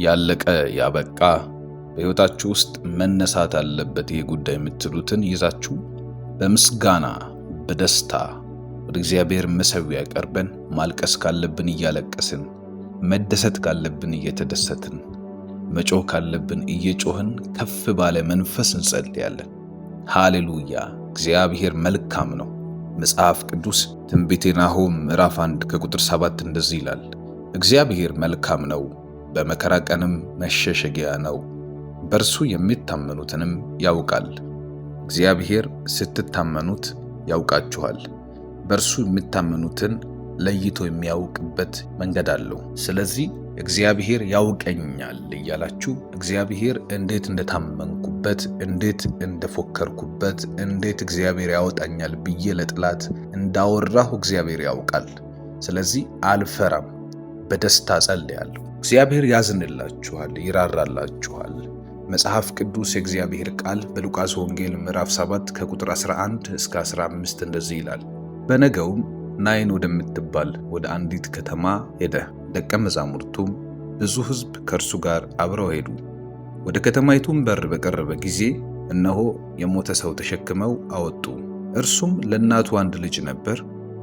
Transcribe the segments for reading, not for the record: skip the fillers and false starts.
ያለቀ ያበቃ በሕይወታችሁ ውስጥ መነሳት አለበት ይሄ ጉዳይ የምትሉትን ይዛችሁ በምስጋና በደስታ ወደ እግዚአብሔር መሠዊያ ቀርበን ማልቀስ ካለብን እያለቀስን፣ መደሰት ካለብን እየተደሰትን፣ መጮህ ካለብን እየጮህን ከፍ ባለ መንፈስ እንጸልያለን። ሃሌሉያ! እግዚአብሔር መልካም ነው። መጽሐፍ ቅዱስ ትንቢተ ናሆም ምዕራፍ 1 ከቁጥር 7 እንደዚህ ይላል፣ እግዚአብሔር መልካም ነው፣ በመከራ ቀንም መሸሸጊያ ነው፣ በእርሱ የሚታመኑትንም ያውቃል። እግዚአብሔር ስትታመኑት ያውቃችኋል። በእርሱ የሚታመኑትን ለይቶ የሚያውቅበት መንገድ አለው። ስለዚህ እግዚአብሔር ያውቀኛል እያላችሁ እግዚአብሔር እንዴት እንደታመንኩበት፣ እንዴት እንደፎከርኩበት፣ እንዴት እግዚአብሔር ያወጣኛል ብዬ ለጥላት እንዳወራሁ እግዚአብሔር ያውቃል። ስለዚህ አልፈራም፣ በደስታ ጸልያለሁ። እግዚአብሔር ያዝንላችኋል፣ ይራራላችኋል። መጽሐፍ ቅዱስ የእግዚአብሔር ቃል በሉቃስ ወንጌል ምዕራፍ 7 ከቁጥር 11 እስከ 15 እንደዚህ ይላል። በነገውም ናይን ወደምትባል ወደ አንዲት ከተማ ሄደ። ደቀ መዛሙርቱም ብዙ ሕዝብ ከእርሱ ጋር አብረው ሄዱ። ወደ ከተማይቱም በር በቀረበ ጊዜ እነሆ የሞተ ሰው ተሸክመው አወጡ። እርሱም ለእናቱ አንድ ልጅ ነበር፣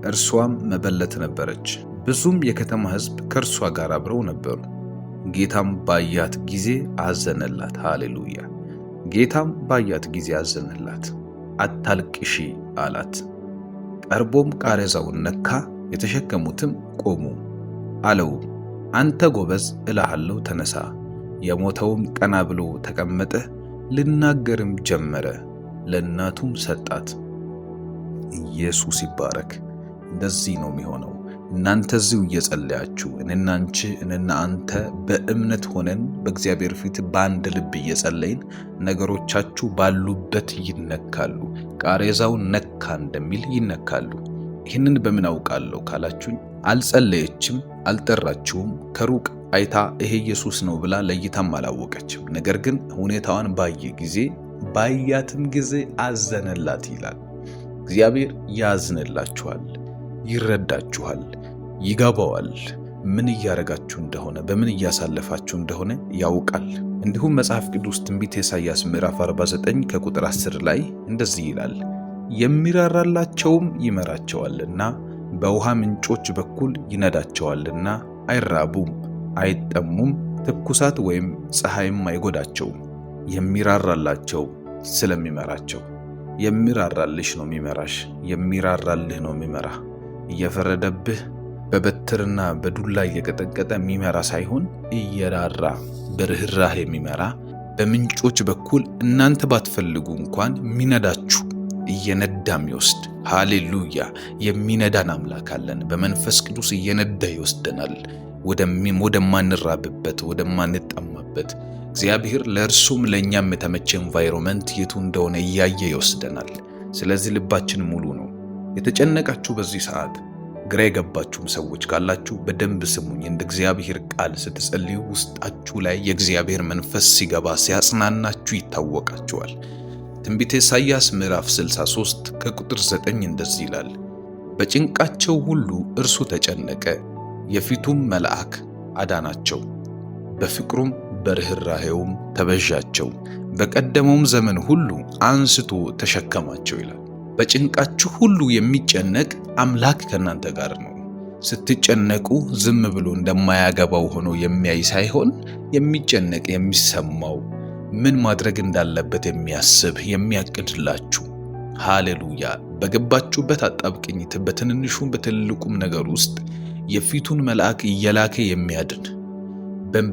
እርሷም መበለት ነበረች። ብዙም የከተማ ሕዝብ ከእርሷ ጋር አብረው ነበሩ። ጌታም ባያት ጊዜ አዘነላት። ሃሌሉያ! ጌታም ባያት ጊዜ አዘነላት። አታልቅሺ አላት። ቀርቦም ቃሬዛውን ነካ፣ የተሸከሙትም ቆሙ። አለው፣ አንተ ጎበዝ እልሃለሁ ተነሳ። የሞተውም ቀና ብሎ ተቀመጠ፣ ልናገርም ጀመረ። ለእናቱም ሰጣት። ኢየሱስ ይባረክ። እንደዚህ ነው የሚሆነው። እናንተ እዚሁ እየጸለያችሁ እኔና አንቺ እኔና አንተ በእምነት ሆነን በእግዚአብሔር ፊት በአንድ ልብ እየጸለይን ነገሮቻችሁ ባሉበት ይነካሉ። ቃሬዛውን ነካ እንደሚል ይነካሉ። ይህንን በምን አውቃለሁ ካላችሁኝ፣ አልጸለየችም፣ አልጠራችሁም። ከሩቅ አይታ ይሄ ኢየሱስ ነው ብላ ለይታም አላወቀችም። ነገር ግን ሁኔታዋን ባያትም ጊዜ አዘነላት ይላል። እግዚአብሔር ያዝንላችኋል፣ ይረዳችኋል፣ ይገባዋል። ምን እያረጋችሁ እንደሆነ፣ በምን እያሳለፋችሁ እንደሆነ ያውቃል። እንዲሁም መጽሐፍ ቅዱስ ትንቢተ ኢሳይያስ ምዕራፍ 49 ከቁጥር 10 ላይ እንደዚህ ይላል፣ የሚራራላቸውም ይመራቸዋልና በውሃ ምንጮች በኩል ይነዳቸዋልና አይራቡም አይጠሙም፣ ትኩሳት ወይም ፀሐይም አይጎዳቸውም። የሚራራላቸው ስለሚመራቸው። የሚራራልሽ ነው የሚመራሽ። የሚራራልህ ነው የሚመራ። እየፈረደብህ በበትርና በዱላ እየቀጠቀጠ የሚመራ ሳይሆን እየራራ በርህራህ የሚመራ፣ በምንጮች በኩል እናንተ ባትፈልጉ እንኳን የሚነዳችሁ እየነዳ የሚወስድ። ሃሌሉያ! የሚነዳን አምላክ አለን። በመንፈስ ቅዱስ እየነዳ ይወስደናል ወደማንራብበት፣ ወደማንጠማበት። እግዚአብሔር ለእርሱም ለእኛም የተመቸ ኤንቫይሮንመንት የቱ እንደሆነ እያየ ይወስደናል። ስለዚህ ልባችን ሙሉ ነው። የተጨነቃችሁ በዚህ ሰዓት ግራ የገባችሁም ሰዎች ካላችሁ በደንብ ስሙኝ። እንደ እግዚአብሔር ቃል ስትጸልዩ ውስጣችሁ ላይ የእግዚአብሔር መንፈስ ሲገባ ሲያጽናናችሁ ይታወቃችኋል። ትንቢተ ኢሳይያስ ምዕራፍ 63 ከቁጥር 9 እንደዚህ ይላል፣ በጭንቃቸው ሁሉ እርሱ ተጨነቀ፣ የፊቱም መልአክ አዳናቸው፣ በፍቅሩም በርህራሄውም ተበዣቸው፣ በቀደመውም ዘመን ሁሉ አንስቶ ተሸከማቸው ይላል። በጭንቃችሁ ሁሉ የሚጨነቅ አምላክ ከእናንተ ጋር ነው። ስትጨነቁ ዝም ብሎ እንደማያገባው ሆኖ የሚያይ ሳይሆን የሚጨነቅ፣ የሚሰማው፣ ምን ማድረግ እንዳለበት የሚያስብ፣ የሚያቅድላችሁ። ሃሌሉያ! በገባችሁበት አጣብቅኝ፣ በትንንሹም በትልቁም ነገር ውስጥ የፊቱን መልአክ እየላከ የሚያድን፣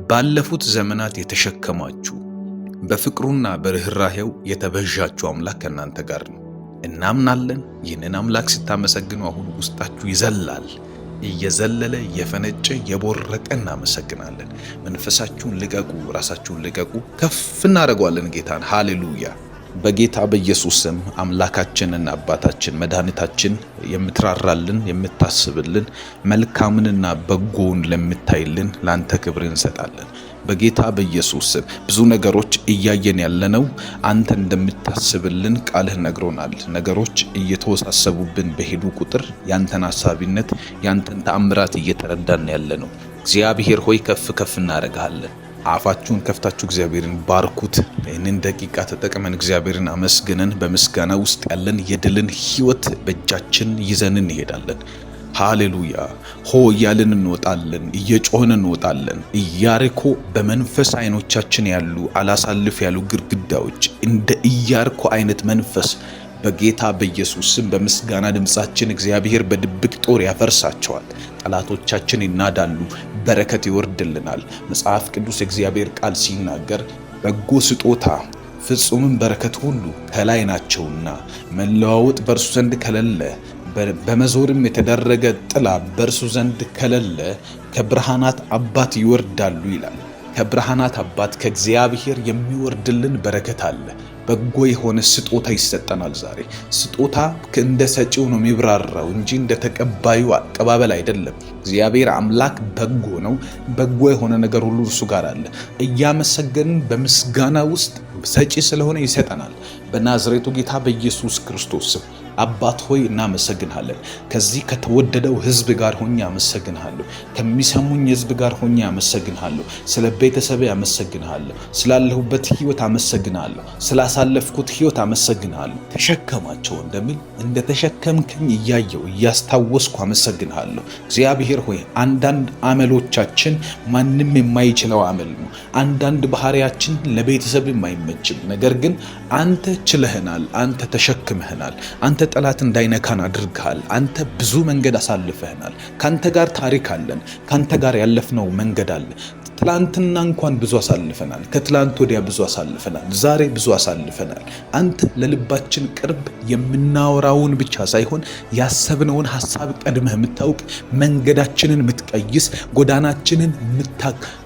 ባለፉት ዘመናት የተሸከማችሁ፣ በፍቅሩና በርህራሄው የተበዣችሁ አምላክ ከእናንተ ጋር ነው። እናምናለን። ይህንን አምላክ ስታመሰግኑ አሁን ውስጣችሁ ይዘላል። እየዘለለ እየፈነጨ እየቦረቀ እናመሰግናለን። መንፈሳችሁን ልቀቁ፣ ራሳችሁን ልቀቁ። ከፍ እናደርገዋለን ጌታን። ሃሌሉያ! በጌታ በኢየሱስ ስም አምላካችንና አባታችን መድኃኒታችን የምትራራልን፣ የምታስብልን፣ መልካምንና በጎውን ለምታይልን ለአንተ ክብር እንሰጣለን። በጌታ በኢየሱስ ስም ብዙ ነገሮች እያየን ያለነው አንተ እንደምታስብልን ቃልህ ነግሮናል። ነገሮች እየተወሳሰቡብን በሄዱ ቁጥር ያንተን ሐሳቢነት ያንተን ተአምራት እየተረዳን ያለነው እግዚአብሔር ሆይ ከፍ ከፍ እናደርግሃለን። አፋችሁን ከፍታችሁ እግዚአብሔርን ባርኩት። ይህንን ደቂቃ ተጠቅመን እግዚአብሔርን አመስግነን በምስጋና ውስጥ ያለን የድልን ሕይወት በእጃችን ይዘን እንሄዳለን። ሃሌሉያ ሆ እያልን እንወጣለን፣ እየጮህን እንወጣለን። ኢያሪኮ በመንፈስ አይኖቻችን ያሉ አላሳልፍ ያሉ ግድግዳዎች እንደ ኢያሪኮ አይነት መንፈስ በጌታ በኢየሱስ ስም በምስጋና ድምጻችን እግዚአብሔር በድብቅ ጦር ያፈርሳቸዋል። ጠላቶቻችን ይናዳሉ፣ በረከት ይወርድልናል። መጽሐፍ ቅዱስ እግዚአብሔር ቃል ሲናገር በጎ ስጦታ ፍጹምም በረከት ሁሉ ከላይ ናቸውና መለዋወጥ በእርሱ ዘንድ ከሌለ፣ በመዞርም የተደረገ ጥላ በእርሱ ዘንድ ከሌለ ከብርሃናት አባት ይወርዳሉ ይላል። ከብርሃናት አባት ከእግዚአብሔር የሚወርድልን በረከት አለ። በጎ የሆነ ስጦታ ይሰጠናል። ዛሬ ስጦታ እንደ ሰጪው ነው የሚብራራው እንጂ እንደ ተቀባዩ አቀባበል አይደለም። እግዚአብሔር አምላክ በጎ ነው። በጎ የሆነ ነገር ሁሉ እርሱ ጋር አለ። እያመሰገንን በምስጋና ውስጥ ሰጪ ስለሆነ ይሰጠናል። በናዝሬቱ ጌታ በኢየሱስ ክርስቶስ ስም አባት ሆይ እናመሰግንሃለን። ከዚህ ከተወደደው ሕዝብ ጋር ሆኜ አመሰግንሃለሁ። ከሚሰሙኝ ሕዝብ ጋር ሆኜ አመሰግንሃለሁ። ስለ ቤተሰቤ አመሰግንሃለሁ። ስላለሁበት ሕይወት አመሰግንሃለሁ። ስላሳለፍኩት ሕይወት አመሰግንሃለሁ። ተሸከማቸው እንደሚል እንደ ተሸከምከኝ እያየው እያስታወስኩ አመሰግንሃለሁ። እግዚአብሔር ሆይ አንዳንድ አመሎቻችን ማንም የማይችለው አመል ነው። አንዳንድ ባህሪያችን ለቤተሰብ የማይመችም፣ ነገር ግን አንተ ችለህናል። አንተ ተሸክመህናል። አንተ ጠላት እንዳይነካን አድርገሃል። አንተ ብዙ መንገድ አሳልፈህናል። ካንተ ጋር ታሪክ አለን። ካንተ ጋር ያለፍነው መንገድ አለ። ትላንትና እንኳን ብዙ አሳልፈናል። ከትላንት ወዲያ ብዙ አሳልፈናል። ዛሬ ብዙ አሳልፈናል። አንተ ለልባችን ቅርብ፣ የምናወራውን ብቻ ሳይሆን ያሰብነውን ሐሳብ ቀድመህ የምታውቅ፣ መንገዳችንን የምትቀይስ፣ ጎዳናችንን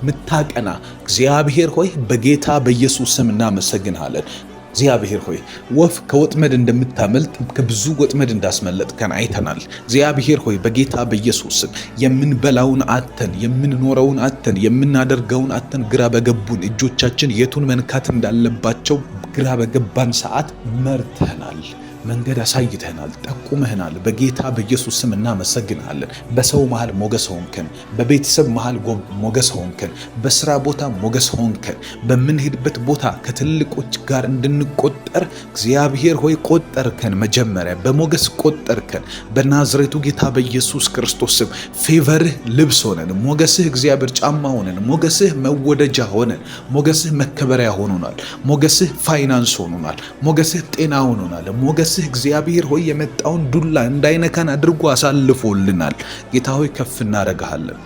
የምታቀና እግዚአብሔር ሆይ በጌታ በኢየሱስ ስም እናመሰግንሃለን። እግዚአብሔር ሆይ ወፍ ከወጥመድ እንደምታመልጥ ከብዙ ወጥመድ እንዳስመለጥከን አይተናል። እግዚአብሔር ሆይ በጌታ በኢየሱስ ስም የምንበላውን አተን፣ የምንኖረውን አተን፣ የምናደርገውን አተን ግራ በገቡን እጆቻችን የቱን መንካት እንዳለባቸው ግራ በገባን ሰዓት መርተናል። መንገድ አሳይተናል፣ ጠቁመህናል። በጌታ በኢየሱስ ስም እናመሰግንሃለን። በሰው መሃል ሞገስ ሆንከን፣ በቤተሰብ መሃል ሞገስ ሆንከን፣ በስራ ቦታ ሞገስ ሆንከን፣ በምንሄድበት ቦታ ከትልቆች ጋር እንድንቆጠር እግዚአብሔር ሆይ ቆጠርከን። መጀመሪያ በሞገስ ቆጠርከን። በናዝሬቱ ጌታ በኢየሱስ ክርስቶስ ስም ፌቨርህ ልብስ ሆነን፣ ሞገስህ እግዚአብሔር ጫማ ሆነን፣ ሞገስህ መወደጃ ሆነን፣ ሞገስህ መከበሪያ ሆኖናል። ሞገስህ ፋይናንስ ሆኖናል። ሞገስህ ጤና ሆኖናል። ሞገስህ እግዚአብሔር ሆይ የመጣውን ዱላ እንዳይነካን አድርጎ አሳልፎልናል። ጌታ ሆይ ከፍ እናረጋለን።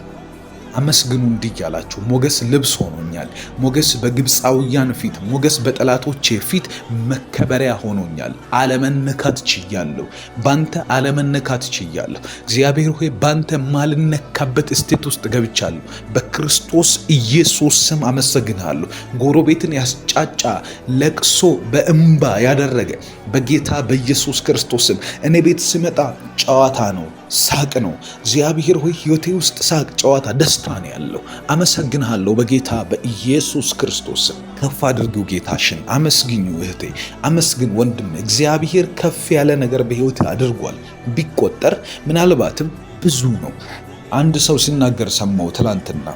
አመስግኑ እንዲህ ያላችሁ ሞገስ ልብስ ሆኖኛል። ሞገስ በግብፃውያን ፊት፣ ሞገስ በጠላቶቼ ፊት መከበሪያ ሆኖኛል። አለመነካት ችያለሁ። ባንተ አለመነካት ችያለሁ። እግዚአብሔር ሆይ ባንተ ማልነካበት እስቴት ውስጥ ገብቻለሁ። በክርስቶስ ኢየሱስ ስም አመሰግንሃለሁ። ጎረቤትን ያስጫጫ ለቅሶ በእንባ ያደረገ በጌታ በኢየሱስ ክርስቶስ ስም እኔ ቤት ስመጣ ጨዋታ ነው፣ ሳቅ ነው። እግዚአብሔር ሆይ ሕይወቴ ውስጥ ሳቅ፣ ጨዋታ፣ ደስታ ነው ያለው። አመሰግንሃለሁ በጌታ በኢየሱስ ክርስቶስ ስም። ከፍ አድርጊው ጌታሽን። አመስግኙ እህቴ፣ አመስግን ወንድም። እግዚአብሔር ከፍ ያለ ነገር በሕይወት አድርጓል። ቢቆጠር ምናልባትም ብዙ ነው። አንድ ሰው ሲናገር ሰማው ትላንትና።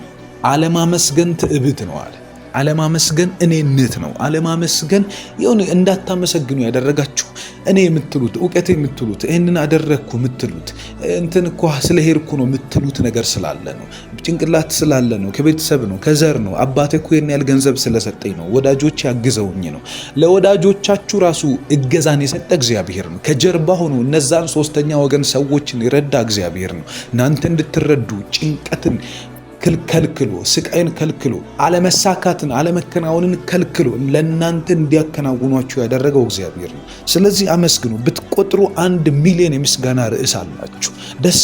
አለማመስገን ትዕቢት ነው አለ። አለማመስገን እኔነት ነው። አለማመስገን የሆነ እንዳታመሰግኑ ያደረጋችሁ እኔ የምትሉት እውቀት የምትሉት ይህንን አደረግኩ የምትሉት እንትን እኮ ስለሄድኩ ነው የምትሉት ነገር ስላለ ነው። ጭንቅላት ስላለ ነው። ከቤተሰብ ነው፣ ከዘር ነው። አባቴ እኮ ይሄን ያህል ገንዘብ ስለሰጠኝ ነው፣ ወዳጆች ያግዘውኝ ነው። ለወዳጆቻችሁ ራሱ እገዛን የሰጠ እግዚአብሔር ነው። ከጀርባ ሆኖ እነዛን ሶስተኛ ወገን ሰዎችን የረዳ እግዚአብሔር ነው። እናንተ እንድትረዱ ጭንቀትን ከልክሎ፣ ስቃይን ከልክሎ፣ አለመሳካትን አለመከናወንን ከልክሎ ለእናንተ እንዲያከናውኗችሁ ያደረገው እግዚአብሔር ነው። ስለዚህ አመስግኑ። ብትቆጥሩ 1 ሚሊዮን የምስጋና ርዕስ አላችሁ። ደስ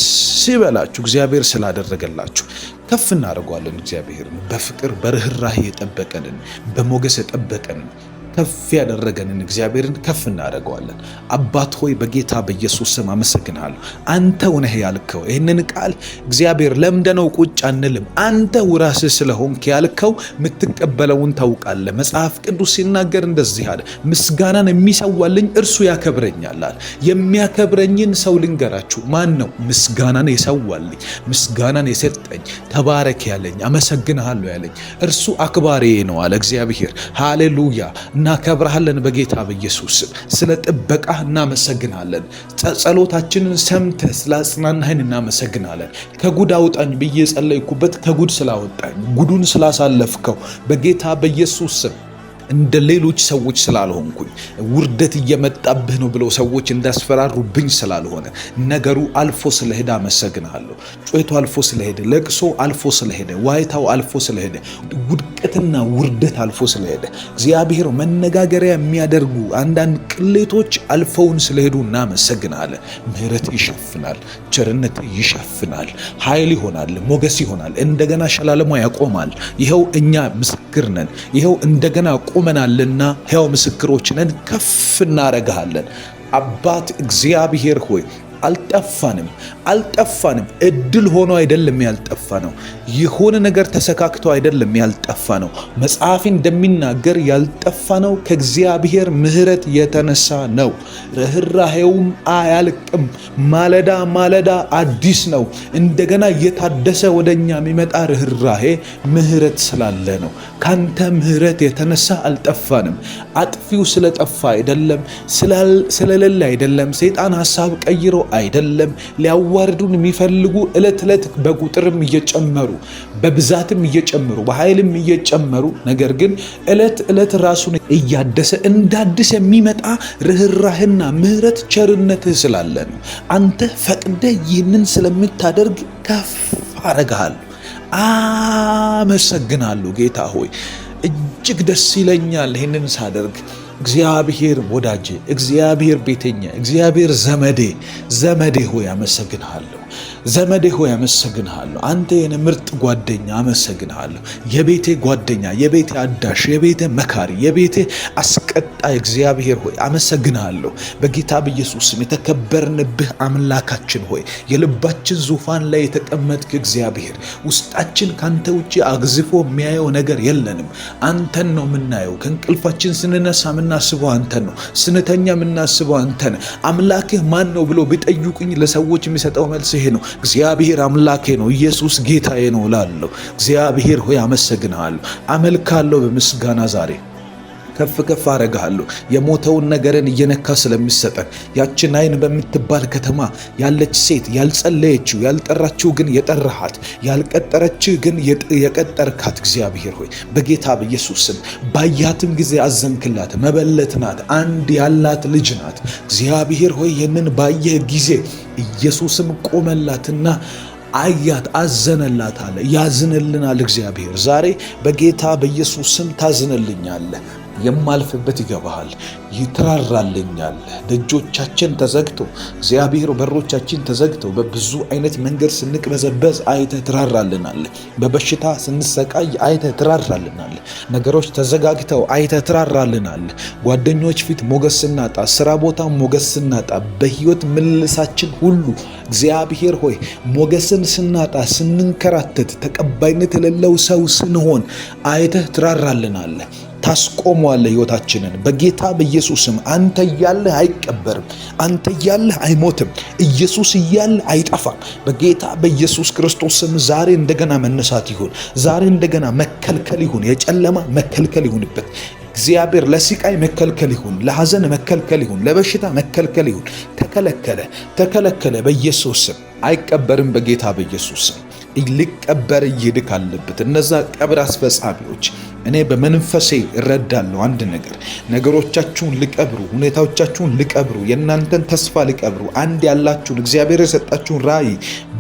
ይበላችሁ እግዚአብሔር ስላደረገላችሁ። ከፍ እናደርገዋለን እግዚአብሔርን። በፍቅር በርህራሄ የጠበቀንን፣ በሞገስ የጠበቀንን ከፍ ያደረገንን እግዚአብሔርን ከፍ እናደርገዋለን። አባት ሆይ በጌታ በኢየሱስ ስም አመሰግናለሁ። አንተው ነህ ያልከው ይህንን ቃል እግዚአብሔር ለምደነው ቁጭ አንልም። አንተው ራስህ ስለሆንክ ያልከው የምትቀበለውን ታውቃለህ። መጽሐፍ ቅዱስ ሲናገር እንደዚህ አለ፣ ምስጋናን የሚሰዋልኝ እርሱ ያከብረኛል። የሚያከብረኝን ሰው ልንገራችሁ። ማን ነው ምስጋናን የሰዋልኝ? ምስጋናን የሰጠኝ፣ ተባረክ ያለኝ፣ አመሰግንሃለሁ ያለኝ እርሱ አክባሪ ነው አለ እግዚአብሔር። ሃሌሉያ! እናከብርሃለን በጌታ በኢየሱስ ስለ ጥበቃ እናመሰግናለን። ጸሎታችንን ሰምተህ ስላጽናናህን እናመሰግናለን። ከጉድ አውጣኝ ብዬ ጸለይኩበት ከጉድ ስላወጣኝ፣ ጉዱን ስላሳለፍከው በጌታ በኢየሱስ እንደ ሌሎች ሰዎች ስላልሆንኩኝ፣ ውርደት እየመጣብህ ነው ብለው ሰዎች እንዳስፈራሩብኝ ስላልሆነ፣ ነገሩ አልፎ ስለሄደ አመሰግናለሁ። ጩኸቱ አልፎ ስለሄደ፣ ለቅሶ አልፎ ስለሄደ፣ ዋይታው አልፎ ስለሄደ፣ ውድቀትና ውርደት አልፎ ስለሄደ፣ እግዚአብሔር መነጋገሪያ የሚያደርጉ አንዳንድ ቅሌቶች አልፈውን ስለሄዱ እናመሰግናለን። ምህረት ይሸፍናል፣ ቸርነት ይሸፍናል፣ ኃይል ይሆናል፣ ሞገስ ይሆናል፣ እንደገና ሸላለሞ ያቆማል። ይኸው እኛ ምስክር ነን። ይኸው እንደገና ቆመናልና ሕያው ምስክሮች ነን። ከፍ እናረጋለን። አባት እግዚአብሔር ሆይ አልጠፋንም። እድል ሆኖ አይደለም ያልጠፋ ነው። የሆነ ነገር ተሰካክቶ አይደለም ያልጠፋ ነው። መጽሐፍ እንደሚናገር ያልጠፋ ነው ከእግዚአብሔር ምሕረት የተነሳ ነው። ርኅራኄውም አያልቅም። ማለዳ ማለዳ አዲስ ነው። እንደገና እየታደሰ ወደኛ የሚመጣ ርኅራኄ ምሕረት ስላለ ነው። ካንተ ምሕረት የተነሳ አልጠፋንም። አጥፊው ስለጠፋ አይደለም፣ ስለሌለ አይደለም፣ ሰይጣን ሐሳብ ቀይሮ አይደለም። ሊያዋርዱን የሚፈልጉ ዕለት ዕለት በቁጥርም እየጨመሩ በብዛትም እየጨመሩ በኃይልም እየጨመሩ፣ ነገር ግን ዕለት ዕለት ራሱን እያደሰ እንዳድስ የሚመጣ ርኅራህና ምሕረት ቸርነትህ ስላለ ነው። አንተ ፈቅደ ይህንን ስለምታደርግ ከፍ አረጋለሁ። አመሰግናለሁ ጌታ ሆይ፣ እጅግ ደስ ይለኛል ይህንን ሳደርግ። እግዚአብሔር ወዳጄ፣ እግዚአብሔር ቤተኛ፣ እግዚአብሔር ዘመዴ ሆይ አመሰግንሃለሁ። ዘመዴ ሆይ አመሰግንሃለሁ። አንተ የኔ ምርጥ ጓደኛ አመሰግንሃለሁ። የቤቴ ጓደኛ፣ የቤቴ አዳሽ፣ የቤቴ መካሪ፣ የቤቴ አስቀጣይ እግዚአብሔር ሆይ አመሰግንሃለሁ። በጌታ በኢየሱስ ስም የተከበርንብህ አምላካችን ሆይ፣ የልባችን ዙፋን ላይ የተቀመጥክ እግዚአብሔር፣ ውስጣችን ካንተ ውጪ አግዝፎ የሚያየው ነገር የለንም። አንተን ነው የምናየው። ከእንቅልፋችን ስንነሳ የምናስበው አንተን ነው። ስንተኛ የምናስበው አንተን። አምላክህ ማን ነው ብሎ ቢጠይቁኝ ለሰዎች የሚሰጠው መልስ ይሄ ነው። እግዚአብሔር አምላኬ ነው፣ ኢየሱስ ጌታዬ ነው እላለሁ። እግዚአብሔር ሆይ አመሰግንሃለሁ፣ አመልካለሁ። በምስጋና ዛሬ ከፍ አረጋለሁ። የሞተውን ነገርን እየነካ ስለሚሰጠን ያችን አይን በምትባል ከተማ ያለች ሴት ያልጸለየችው ያልጠራችው ግን የጠራሃት ያልቀጠረችህ ግን የቀጠርካት እግዚአብሔር ሆይ በጌታ በኢየሱስ ስም ባያትም ጊዜ አዘንክላት። መበለት ናት፣ አንድ ያላት ልጅ ናት። እግዚአብሔር ሆይ ይህንን ባየህ ጊዜ ኢየሱስም ቆመላትና አያት፣ አዘነላት አለ። ያዝንልናል እግዚአብሔር። ዛሬ በጌታ በኢየሱስ ስም ታዝንልኛለህ። የማልፍበት ይገባሃል፣ ይትራራልኛል። ደጆቻችን ተዘግተው እግዚአብሔር በሮቻችን ተዘግተው በብዙ አይነት መንገድ ስንቅበዘበዝ አይተህ ትራራልናል። በበሽታ ስንሰቃይ አይተህ ትራራልናል። ነገሮች ተዘጋግተው አይተህ ትራራልናል። ጓደኞች ፊት ሞገስ ስናጣ፣ ስራ ቦታ ሞገስ ስናጣ፣ በህይወት ምልልሳችን ሁሉ እግዚአብሔር ሆይ ሞገስን ስናጣ፣ ስንንከራተት፣ ተቀባይነት የሌለው ሰው ስንሆን አይተህ ትራራልናል። ታስቆመዋለህ ህይወታችንን በጌታ በኢየሱስም። አንተ እያለህ አይቀበርም፣ አንተ እያለህ አይሞትም፣ ኢየሱስ እያለህ አይጠፋም። በጌታ በኢየሱስ ክርስቶስም ዛሬ እንደገና መነሳት ይሁን፣ ዛሬ እንደገና መከልከል ይሁን፣ የጨለማ መከልከል ይሁንበት እግዚአብሔር። ለስቃይ መከልከል ይሁን፣ ለሐዘን መከልከል ይሁን፣ ለበሽታ መከልከል ይሁን። ተከለከለ በኢየሱስም። አይቀበርም በጌታ በኢየሱስም። ሊቀበር ይድክ አለበት። እነዛ ቀብር አስፈጻሚዎች እኔ በመንፈሴ እረዳለሁ አንድ ነገር፣ ነገሮቻችሁን ሊቀብሩ፣ ሁኔታዎቻችሁን ሊቀብሩ፣ የእናንተን ተስፋ ሊቀብሩ፣ አንድ ያላችሁን እግዚአብሔር የሰጣችሁን ራእይ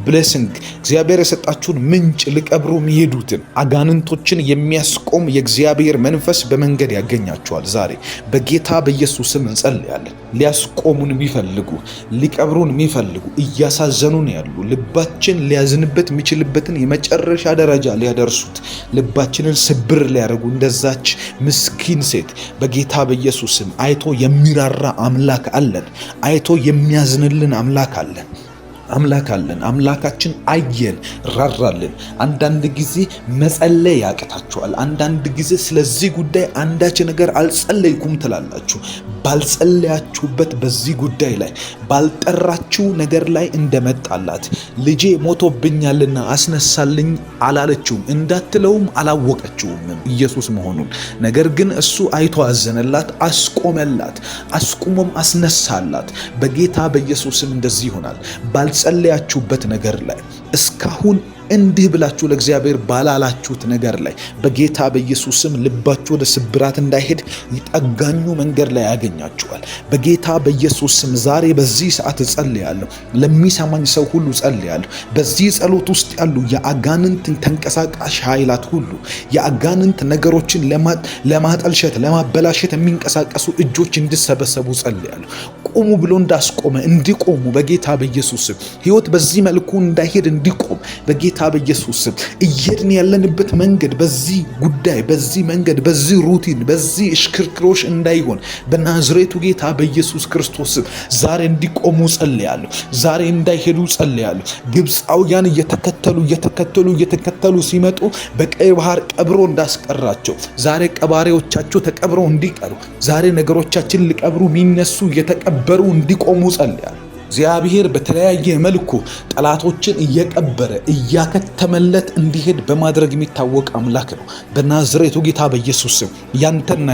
ብሌሲንግ፣ እግዚአብሔር የሰጣችሁን ምንጭ ሊቀብሩ የሚሄዱትን አጋንንቶችን የሚያስቆም የእግዚአብሔር መንፈስ በመንገድ ያገኛቸዋል። ዛሬ በጌታ በኢየሱስም እንጸልያለን። ሊያስቆሙን የሚፈልጉ ሊቀብሩን የሚፈልጉ እያሳዘኑን ያሉ ልባችን ሊያዝንበት የሚችልበትን የመጨረሻ ደረጃ ሊያደርሱት ልባችንን ስብር እንደሚያደርጉ እንደዛች ምስኪን ሴት በጌታ በኢየሱስ ስም አይቶ የሚራራ አምላክ አለን። አይቶ የሚያዝንልን አምላክ አለን። አምላካችን አየን፣ ራራልን። አንዳንድ ጊዜ መጸለይ ያቅታችኋል። አንዳንድ ጊዜ ስለዚህ ጉዳይ አንዳች ነገር አልጸለይኩም ትላላችሁ። ባልጸለያችሁበት በዚህ ጉዳይ ላይ ባልጠራችሁ ነገር ላይ እንደመጣላት ልጄ ሞቶብኛልና አስነሳልኝ አላለችውም እንዳትለውም አላወቀችውም ኢየሱስ መሆኑን። ነገር ግን እሱ አይቶ አዘነላት፣ አስቆመላት፣ አስቁሞም አስነሳላት። በጌታ በኢየሱስም እንደዚህ ይሆናል። ባልጸለያችሁበት ነገር ላይ እስካሁን እንዲህ ብላችሁ ለእግዚአብሔር ባላላችሁት ነገር ላይ በጌታ በኢየሱስም ልባችሁ ወደ ስብራት እንዳይሄድ ጠጋኙ መንገድ ላይ ያገኛችኋል። በጌታ በኢየሱስም ዛሬ በዚህ ሰዓት እጸልያለሁ። ለሚሰማኝ ሰው ሁሉ እጸልያለሁ። በዚህ ጸሎት ውስጥ ያሉ የአጋንንት ተንቀሳቃሽ ኃይላት ሁሉ የአጋንንት ነገሮችን ለማጠልሸት ለማበላሸት የሚንቀሳቀሱ እጆች እንዲሰበሰቡ እጸልያለሁ። ቁሙ ብሎ እንዳስቆመ እንዲቆሙ በጌታ በኢየሱስም ሕይወት በዚህ መልኩ እንዳይሄድ እንዲቆም በጌታ በኢየሱስ ስም እየድን ያለንበት መንገድ በዚህ ጉዳይ በዚህ መንገድ በዚህ ሩቲን በዚህ እሽክርክሮሽ እንዳይሆን በናዝሬቱ ጌታ በኢየሱስ ክርስቶስ ስም ዛሬ እንዲቆሙ ጸልያለሁ። ዛሬ እንዳይሄዱ ጸልያለሁ። ግብፃውያን እየተከተሉ ሲመጡ በቀይ ባህር ቀብሮ እንዳስቀራቸው ዛሬ ቀባሪዎቻቸው ተቀብረው እንዲቀሩ ዛሬ ነገሮቻችን ሊቀብሩ የሚነሱ እየተቀበሩ እንዲቆሙ ጸልያለሁ። እግዚአብሔር በተለያየ መልኩ ጠላቶችን እየቀበረ እያከተመለት እንዲሄድ በማድረግ የሚታወቅ አምላክ ነው። በናዝሬቱ ጌታ በኢየሱስ ስም ያንተና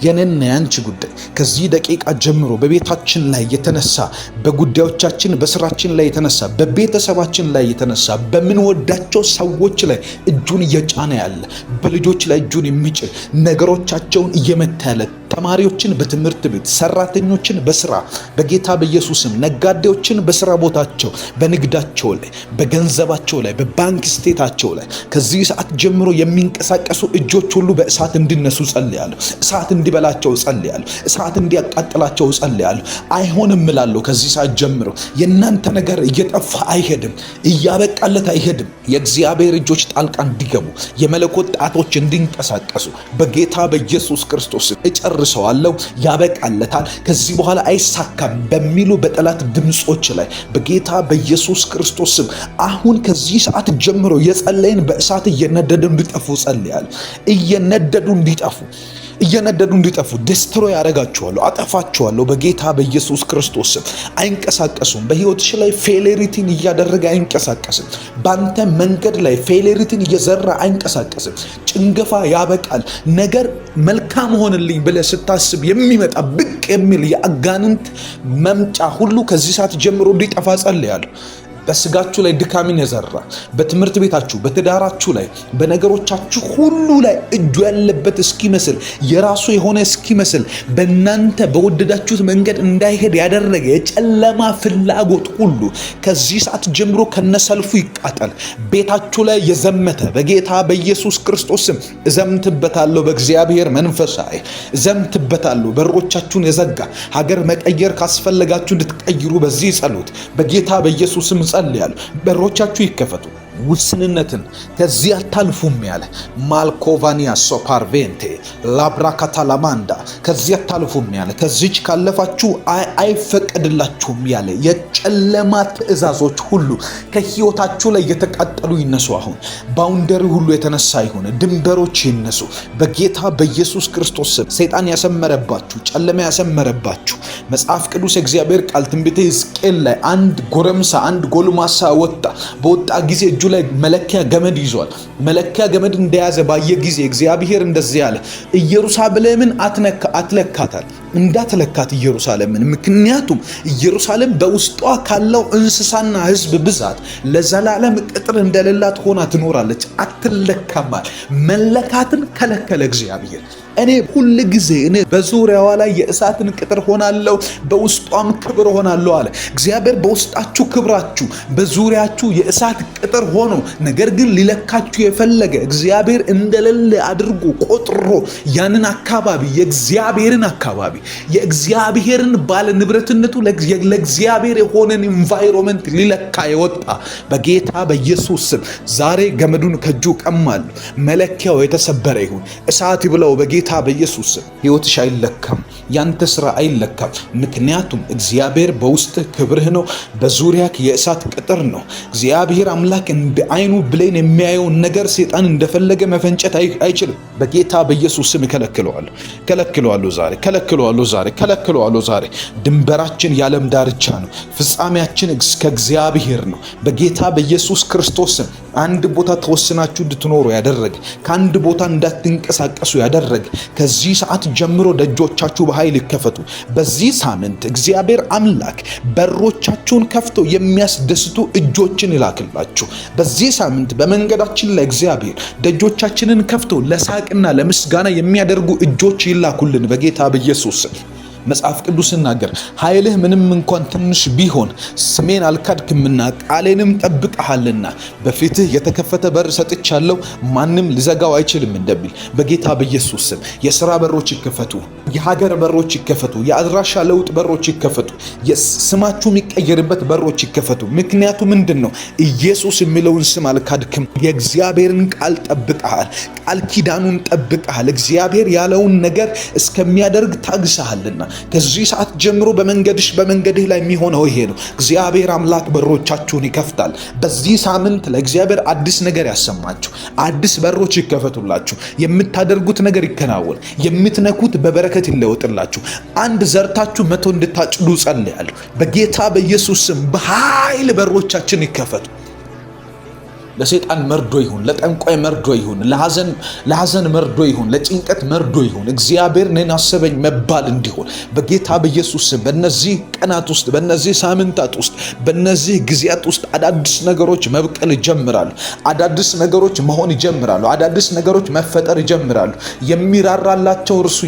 የኔና ያንቺ ጉዳይ ከዚህ ደቂቃ ጀምሮ በቤታችን ላይ የተነሳ በጉዳዮቻችን በስራችን ላይ የተነሳ በቤተሰባችን ላይ የተነሳ በምንወዳቸው ሰዎች ላይ እጁን እየጫነ ያለ በልጆች ላይ እጁን የሚጭን ነገሮቻቸውን እየመታ ያለ ተማሪዎችን በትምህርት ቤት ሰራተኞችን በስራ በጌታ በኢየሱስም ነጋዴዎችን በስራ ቦታቸው በንግዳቸው ላይ በገንዘባቸው ላይ በባንክ ስቴታቸው ላይ ከዚህ ሰዓት ጀምሮ የሚንቀሳቀሱ እጆች ሁሉ በእሳት እንዲነሱ ጸልያለሁ። እሳት እንዲበላቸው ጸልያለሁ። እሳት እንዲያቃጥላቸው ጸልያለሁ። አይሆንም እላለሁ። ከዚህ ሰዓት ጀምሮ የእናንተ ነገር እየጠፋ አይሄድም፣ እያበቃለት አይሄድም። የእግዚአብሔር እጆች ጣልቃ እንዲገቡ የመለኮት ጣቶች እንዲንቀሳቀሱ በጌታ በኢየሱስ ክርስቶስ እጨርሰዋለሁ። ያበቃለታል፣ ከዚህ በኋላ አይሳካም በሚሉ በጠላት ድምጾች ላይ በጌታ በኢየሱስ ክርስቶስ ስም አሁን ከዚህ ሰዓት ጀምሮ የጸለይን በእሳት እየነደዱ እንዲጠፉ ጸልያለሁ። እየነደዱ እንዲጠፉ ደስትሮ ያደርጋቸዋለሁ፣ አጠፋቸዋለሁ በጌታ በኢየሱስ ክርስቶስ ስም። አይንቀሳቀሱም። በህይወትሽ ላይ ፌሌሪቲን እያደረገ አይንቀሳቀስም። ባንተ መንገድ ላይ ፌሌሪቲን እየዘራ አይንቀሳቀስም። ጭንገፋ ያበቃል። ነገር መልካም ሆንልኝ ብለህ ስታስብ የሚመጣ ብቅ የሚል የአጋንንት መምጫ ሁሉ ከዚህ ሰዓት ጀምሮ እንዲጠፋ ጸልያለሁ። በስጋችሁ ላይ ድካምን የዘራ በትምህርት ቤታችሁ በትዳራችሁ ላይ በነገሮቻችሁ ሁሉ ላይ እጁ ያለበት እስኪመስል የራሱ የሆነ እስኪመስል በእናንተ በወደዳችሁት መንገድ እንዳይሄድ ያደረገ የጨለማ ፍላጎት ሁሉ ከዚህ ሰዓት ጀምሮ ከነሰልፉ ይቃጠል። ቤታችሁ ላይ የዘመተ በጌታ በኢየሱስ ክርስቶስም እዘምትበታለሁ። በእግዚአብሔር መንፈስ እዘምትበታለሁ። በሮቻችሁን የዘጋ ሀገር መቀየር ካስፈለጋችሁ እንድትቀይሩ በዚህ ጸሎት በጌታ በኢየሱስም ጸልያለሁ። በሮቻችሁ ይከፈቱ። ውስንነትን ከዚህ አታልፉም ያለ ማልኮቫኒያ ሶፓርቬንቴ ላብራካታ ላማንዳ ከዚህ አታልፉም ያለ ከዚች ካለፋችሁ አይፈቀድላችሁም ያለ የጨለማ ትእዛዞች ሁሉ ከህይወታችሁ ላይ የተቃጠሉ ይነሱ። አሁን ባውንደሪ ሁሉ የተነሳ ይሆነ ድንበሮች ይነሱ በጌታ በኢየሱስ ክርስቶስ ስም። ሰይጣን ያሰመረባችሁ ጨለማ ያሰመረባችሁ መጽሐፍ ቅዱስ እግዚአብሔር ቃል ትንቢተ ሕዝቅኤል ላይ አንድ ጎረምሳ አንድ ጎልማሳ በወጣ ጊዜ እጁ ላይ መለኪያ ገመድ ይዟል። መለኪያ ገመድ እንደያዘ ባየ ጊዜ እግዚአብሔር እንደዚህ ያለ ኢየሩሳሌምን አትለካታል፣ እንዳትለካት ኢየሩሳሌምን። ምክንያቱም ኢየሩሳሌም በውስጧ ካለው እንስሳና ህዝብ ብዛት ለዘላለም ቅጥር እንደሌላት ሆና ትኖራለች፣ አትለካማል። መለካትን ከለከለ እግዚአብሔር። እኔ ሁሉ ጊዜ በዙሪያዋ ላይ የእሳትን ቅጥር ሆናለሁ፣ በውስጧም ክብር ሆናለሁ አለ እግዚአብሔር። በውስጣችሁ ክብራችሁ በዙሪያችሁ የእሳት ቅጥር ሆኖ ነገር ግን ሊለካችሁ የፈለገ እግዚአብሔር እንደሌለ አድርጎ ቆጥሮ ያንን አካባቢ የእግዚአብሔርን አካባቢ የእግዚአብሔርን ባለ ንብረትነቱ ለእግዚአብሔር የሆነን ኢንቫይሮንመንት ሊለካ የወጣ በጌታ በኢየሱስ ስም ዛሬ ገመዱን ከእጁ ቀማለሁ። መለኪያው የተሰበረ ይሁን። እሳት ይብላው በጌታ በኢየሱስ ስም። ሕይወትሽ አይለካም፣ ያንተ ስራ አይለካም። ምክንያቱም እግዚአብሔር በውስጥ ክብርህ ነው፣ በዙሪያክ የእሳት ቅጥር ነው። እግዚአብሔር አምላክ እንደ አይኑ ብሌን የሚያየውን ነገር ሰይጣን እንደፈለገ መፈንጨት አይችልም። በጌታ በኢየሱስ ስም ከለክለዋለሁ ዛሬ። ድንበራችን የዓለም ዳርቻ ነው። ፍጻሜያችን ከእግዚአብሔር ነው። በጌታ በኢየሱስ ክርስቶስ ስም አንድ ቦታ ተወስናችሁ እንድትኖሩ ያደረገ፣ ከአንድ ቦታ እንዳትንቀሳቀሱ ያደረገ፣ ከዚህ ሰዓት ጀምሮ ደጆቻችሁ በኃይል ይከፈቱ። በዚህ ሳምንት እግዚአብሔር አምላክ በሮቻችሁን ከፍቶ የሚያስደስቱ እጆችን ይላክላችሁ። በዚህ ሳምንት በመንገዳችን ላይ እግዚአብሔር ደጆቻችንን ከፍቶ ለሳቅና ለምስጋና የሚያደርጉ እጆች ይላኩልን በጌታ በኢየሱስ ስም። መጽሐፍ ቅዱስ ሲናገር ኃይልህ ምንም እንኳን ትንሽ ቢሆን ስሜን አልካድክምና ቃሌንም ጠብቀሃልና በፊትህ የተከፈተ በር ሰጥቻለሁ፣ ማንም ሊዘጋው አይችልም እንደሚል በጌታ በኢየሱስ ስም የሥራ በሮች ይከፈቱ፣ የሀገር በሮች ይከፈቱ፣ የአድራሻ ለውጥ በሮች ይከፈቱ፣ ስማችሁ የሚቀየርበት በሮች ይከፈቱ። ምክንያቱ ምንድን ነው? ኢየሱስ የሚለውን ስም አልካድክም። የእግዚአብሔርን ቃል ጠብቀሃል፣ ቃል ኪዳኑን ጠብቀሃል። እግዚአብሔር ያለውን ነገር እስከሚያደርግ ታግሰሃልና ከዚህ ሰዓት ጀምሮ በመንገድህ ላይ የሚሆነው ይሄ ነው። እግዚአብሔር አምላክ በሮቻችሁን ይከፍታል። በዚህ ሳምንት ለእግዚአብሔር አዲስ ነገር ያሰማችሁ፣ አዲስ በሮች ይከፈቱላችሁ። የምታደርጉት ነገር ይከናወን፣ የምትነኩት በበረከት ይለወጥላችሁ። አንድ ዘርታችሁ 100 እንድታጭዱ ጸልያለሁ። በጌታ በኢየሱስ ስም በኃይል በሮቻችን ይከፈቱ። ለሰይጣን መርዶ ይሁን፣ ለጠንቋይ መርዶ ይሁን፣ ለሐዘን መርዶ ይሁን፣ ለጭንቀት መርዶ ይሁን፣ እግዚአብሔር እኔን አሰበኝ መባል እንዲሆን በጌታ በኢየሱስ ስም በእነዚህ ቀናት ውስጥ፣ በእነዚህ ሳምንታት ውስጥ፣ በእነዚህ ጊዜያት ውስጥ አዳዲስ ነገሮች መብቀል ይጀምራሉ። አዳዲስ ነገሮች መሆን ይጀምራሉ። አዳዲስ ነገሮች መፈጠር ይጀምራሉ። የሚራራላቸው እርሱ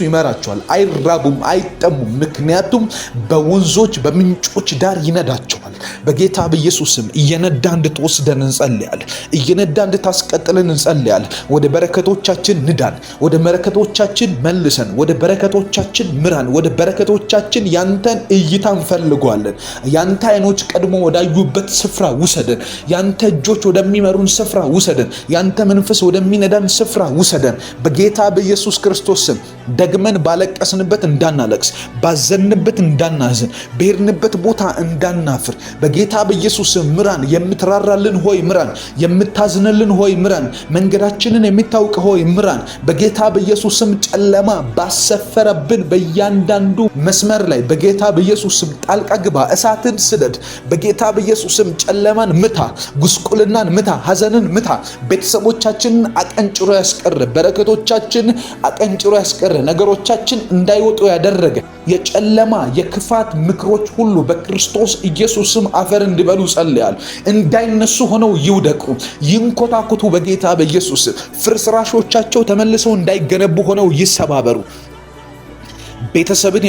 ይመራቸዋል። አይራቡም፣ አይጠሙም። ምክንያቱም በወንዞች በምንጮች ዳር ይነዳቸዋል። በጌታ በኢየሱስ ስም እየነዳ እንድትወስደን እንጸልያለን። እየነዳ እንድታስቀጥለን እንጸልያለን። ወደ በረከቶቻችን ንዳን፣ ወደ በረከቶቻችን መልሰን፣ ወደ በረከቶቻችን ምራን፣ ወደ በረከቶቻችን ያንተን እይታ እንፈልጓለን። ያንተ አይኖች ቀድሞ ወዳዩበት ስፍራ ውሰደን። ያንተ እጆች ወደሚመሩን ስፍራ ውሰደን። ያንተ መንፈስ ወደሚነዳን ስፍራ ውሰደን። በጌታ በኢየሱስ ክርስቶስ ስም ደግመን ባለቀስንበት እንዳናለቅስ፣ ባዘንበት እንዳናዝን፣ በሄድንበት ቦታ እንዳናፍር በጌታ በኢየሱስ ምራን። የምትራራልን ሆይ ምራን። የምታዝንልን ሆይ ምራን። መንገዳችንን የሚታውቅ ሆይ ምራን። በጌታ በኢየሱስ ስም ጨለማ ባሰፈረብን በእያንዳንዱ መስመር ላይ በጌታ በኢየሱስ ስም ጣልቃ ግባ። እሳትን ስደድ። በጌታ በኢየሱስ ስም ጨለማን ምታ፣ ጉስቁልናን ምታ፣ ሐዘንን ምታ። ቤተሰቦቻችንን አቀንጭሮ ያስቀረ፣ በረከቶቻችን አቀንጭሮ ያስቀረ፣ ነገሮቻችን እንዳይወጡ ያደረገ የጨለማ የክፋት ምክሮች ሁሉ በክርስቶስ ኢየሱስ ስም አፈር እንዲበሉ ጸልያል። እንዳይነሱ ሆነው ይውደቁ፣ ይንኮታኮቱ። በጌታ በኢየሱስ ፍርስራሾቻቸው ተመልሰው እንዳይገነቡ ሆነው ይሰባበሩ። ቤተሰብን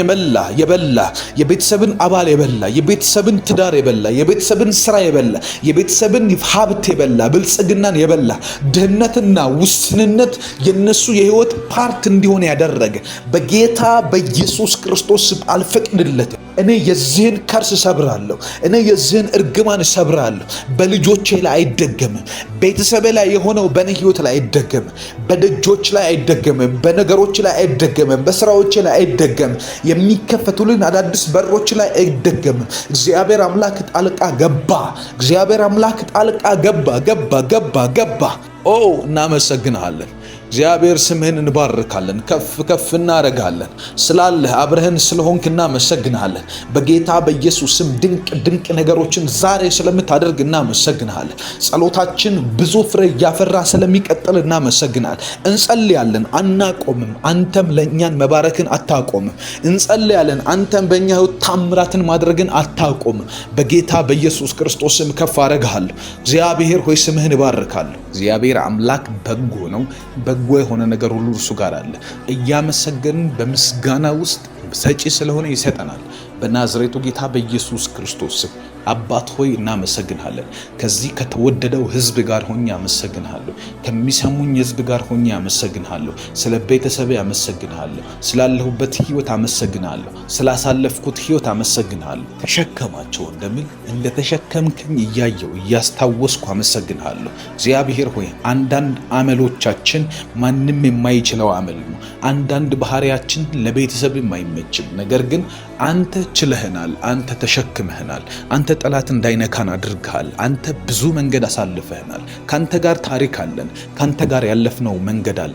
የበላ የቤተሰብን አባል የበላ የቤተሰብን ትዳር የበላ የቤተሰብን ስራ የበላ የቤተሰብን ሀብት የበላ ብልጽግናን የበላ ድህነትና ውስንነት የነሱ የህይወት ፓርት እንዲሆን ያደረገ በጌታ በኢየሱስ ክርስቶስ አልፈቅድለትም። እኔ የዚህን ከርስ ሰብራለሁ። እኔ የዚህን እርግማን ሰብራለሁ። በልጆቼ ላይ አይደገምም። ቤተሰቤ ላይ የሆነው በእኔ ህይወት ላይ አይደገምም። በደጆች ላይ አይደገምም። በነገሮች ላይ አይደገምም። በስራዎች ላይ አይደገምም። የሚከፈቱልን አዳዲስ በሮች ላይ አይደገምም። እግዚአብሔር አምላክ ጣልቃ ገባ። እግዚአብሔር አምላክ ጣልቃ ገባ። እናመሰግናለን። እግዚአብሔር ስምህን እንባርካለን፣ ከፍ እናረጋለን። ስላለህ አብረህን ስለሆንክ እናመሰግናለን። በጌታ በኢየሱስ ስም ድንቅ ነገሮችን ዛሬ ስለምታደርግ እናመሰግናለን። ጸሎታችን ብዙ ፍሬ እያፈራ ስለሚቀጥል እናመሰግናለን። እንጸልያለን፣ አናቆምም። አንተም ለእኛን መባረክን አታቆምም። እንጸልያለን፣ አንተም በእኛ ህይወት ታምራትን ማድረግን አታቆምም። በጌታ በኢየሱስ ክርስቶስ ስም ከፍ አረጋለሁ። እግዚአብሔር ሆይ ስምህን እባርካለሁ። እግዚአብሔር አምላክ በጎ ነው። በጎ የሆነ ነገር ሁሉ እርሱ ጋር አለ። እያመሰገንን በምስጋና ውስጥ ሰጪ ስለሆነ ይሰጠናል። በናዝሬቱ ጌታ በኢየሱስ ክርስቶስ አባት ሆይ እናመሰግንሃለን። ከዚህ ከተወደደው ሕዝብ ጋር ሆኜ አመሰግንሃለሁ። ከሚሰሙኝ ሕዝብ ጋር ሆኜ አመሰግንሃለሁ። ስለ ቤተሰቤ አመሰግንሃለሁ። ስላለሁበት ሕይወት አመሰግንሃለሁ። ስላሳለፍኩት ሕይወት አመሰግንሃለሁ። ተሸከማቸው እንደሚል እንደተሸከምከኝ እያየው እያስታወስኩ አመሰግንሃለሁ። እግዚአብሔር ሆይ አንዳንድ አመሎቻችን ማንም የማይችለው አመል ነው። አንዳንድ ባህሪያችን ለቤተሰብ የማይመችም፣ ነገር ግን አንተ ችለህናል። አንተ ተሸክመህናል። አንተ ጠላት እንዳይነካን አድርገሃል። አንተ ብዙ መንገድ አሳልፈህናል። ካንተ ጋር ታሪክ አለን። ካንተ ጋር ያለፍነው መንገድ አለ።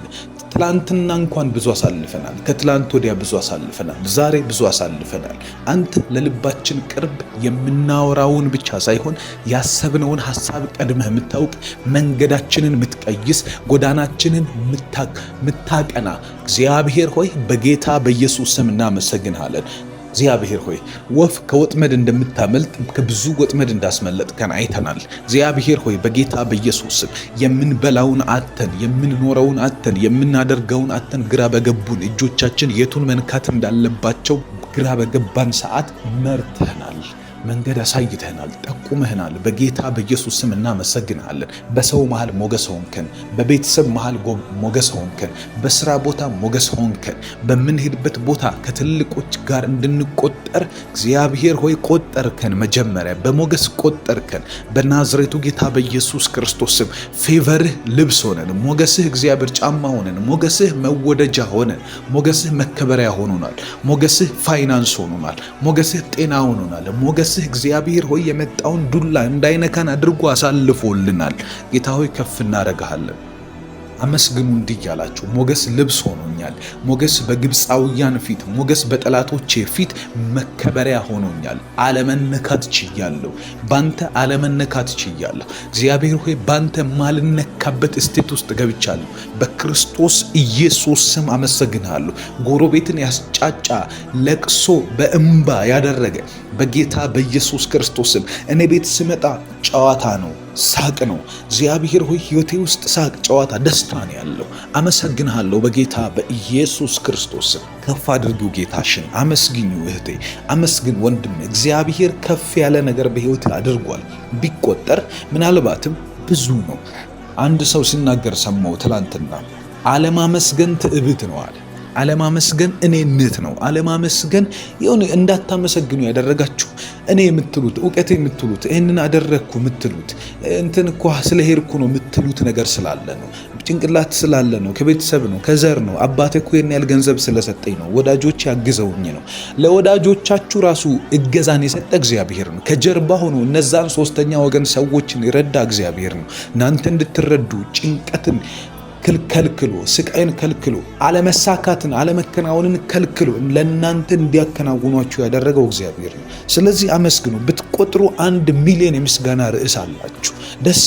ትላንትና እንኳን ብዙ አሳልፈናል። ከትላንት ወዲያ ብዙ አሳልፈናል። ዛሬ ብዙ አሳልፈናል። አንተ ለልባችን ቅርብ፣ የምናወራውን ብቻ ሳይሆን ያሰብነውን ሐሳብ ቀድመህ የምታውቅ፣ መንገዳችንን የምትቀይስ፣ ጎዳናችንን የምታቀና እግዚአብሔር ሆይ በጌታ በኢየሱስ ስም እናመሰግንሃለን። እግዚአብሔር ሆይ ወፍ ከወጥመድ እንደምታመልጥ ከብዙ ወጥመድ እንዳስመለጥከን አይተናል። እግዚአብሔር ሆይ በጌታ በኢየሱስ ስም የምንበላውን አተን፣ የምንኖረውን አተን፣ የምናደርገውን አተን ግራ በገቡን እጆቻችን የቱን መንካት እንዳለባቸው ግራ በገባን ሰዓት መርተናል። መንገድ አሳይተናል፣ ጠቁመህናል። በጌታ በኢየሱስ ስም እናመሰግንሃለን። በሰው መሃል ሞገስ ሆንከን፣ በቤተሰብ መሃል ሞገስ ሆንከን፣ በስራ ቦታ ሞገስ ሆንከን፣ በምንሄድበት ቦታ ከትልቆች ጋር እንድንቆጠር እግዚአብሔር ሆይ ቆጠርከን። መጀመሪያ በሞገስ ቆጠርከን። በናዝሬቱ ጌታ በኢየሱስ ክርስቶስ ስም ፌቨርህ ልብስ ሆነን፣ ሞገስህ እግዚአብሔር ጫማ ሆነን፣ ሞገስህ መወደጃ ሆነን፣ ሞገስህ መከበሪያ ሆኖናል። ሞገስህ ፋይናንስ ሆኖናል። ሞገስህ ጤና ሆኖናል። ሞገስህ እግዚአብሔር ሆይ የመጣውን ዱላ እንዳይነካን አድርጎ አሳልፎልናል። ጌታ ሆይ ከፍ እናረጋለን። አመስግኑ እንዲህ ያላችሁ ሞገስ ልብስ ሆኖኛል። ሞገስ በግብፃውያን ፊት፣ ሞገስ በጠላቶቼ ፊት መከበሪያ ሆኖኛል። አለመነካት ችያለሁ። ባንተ አለመነካት ችያለሁ። እግዚአብሔር ሆይ ባንተ ማልነካበት እስቴት ውስጥ ገብቻለሁ። በክርስቶስ ኢየሱስ ስም አመሰግንሃለሁ። ጎረቤትን ያስጫጫ ለቅሶ በእንባ ያደረገ በጌታ በኢየሱስ ክርስቶስ ስም እኔ ቤት ስመጣ ጨዋታ ነው፣ ሳቅ ነው። እግዚአብሔር ሆይ ሕይወቴ ውስጥ ሳቅ፣ ጨዋታ፣ ደስታ ነው ያለው። አመሰግንሃለሁ በጌታ በኢየሱስ ክርስቶስ ስም። ከፍ አድርጊው ጌታሽን። አመስግኙ እህቴ፣ አመስግን ወንድም። እግዚአብሔር ከፍ ያለ ነገር በሕይወት አድርጓል። ቢቆጠር ምናልባትም ብዙ ነው። አንድ ሰው ሲናገር ሰማው ትላንትና። አለማመስገን ትዕቢት ነው አለ። አለማመስገን እኔነት ነው። አለማመስገን ይሁን እንዳታመሰግኑ ያደረጋችሁ እኔ የምትሉት እውቀት የምትሉት ይህንን አደረግኩ የምትሉት እንትን እኮ ስለሄድኩ ነው የምትሉት ነገር ስላለ ነው። ጭንቅላት ስላለ ነው። ከቤተሰብ ነው፣ ከዘር ነው። አባቴ እኮ ይሄን ያህል ገንዘብ ስለሰጠኝ ነው፣ ወዳጆች ያግዘውኝ ነው። ለወዳጆቻችሁ ራሱ እገዛን የሰጠ እግዚአብሔር ነው። ከጀርባ ሆኖ እነዛን ሶስተኛ ወገን ሰዎችን የረዳ እግዚአብሔር ነው። እናንተ እንድትረዱ ጭንቀትን ከልክሎ፣ ስቃይን ከልክሎ፣ አለመሳካትን አለመከናወንን ከልክሎ ለእናንተ እንዲያከናውኗችሁ ያደረገው እግዚአብሔር ነው። ስለዚህ አመስግኑ። ብትቆጥሩ 1 ሚሊዮን የምስጋና ርዕስ አላችሁ። ደስ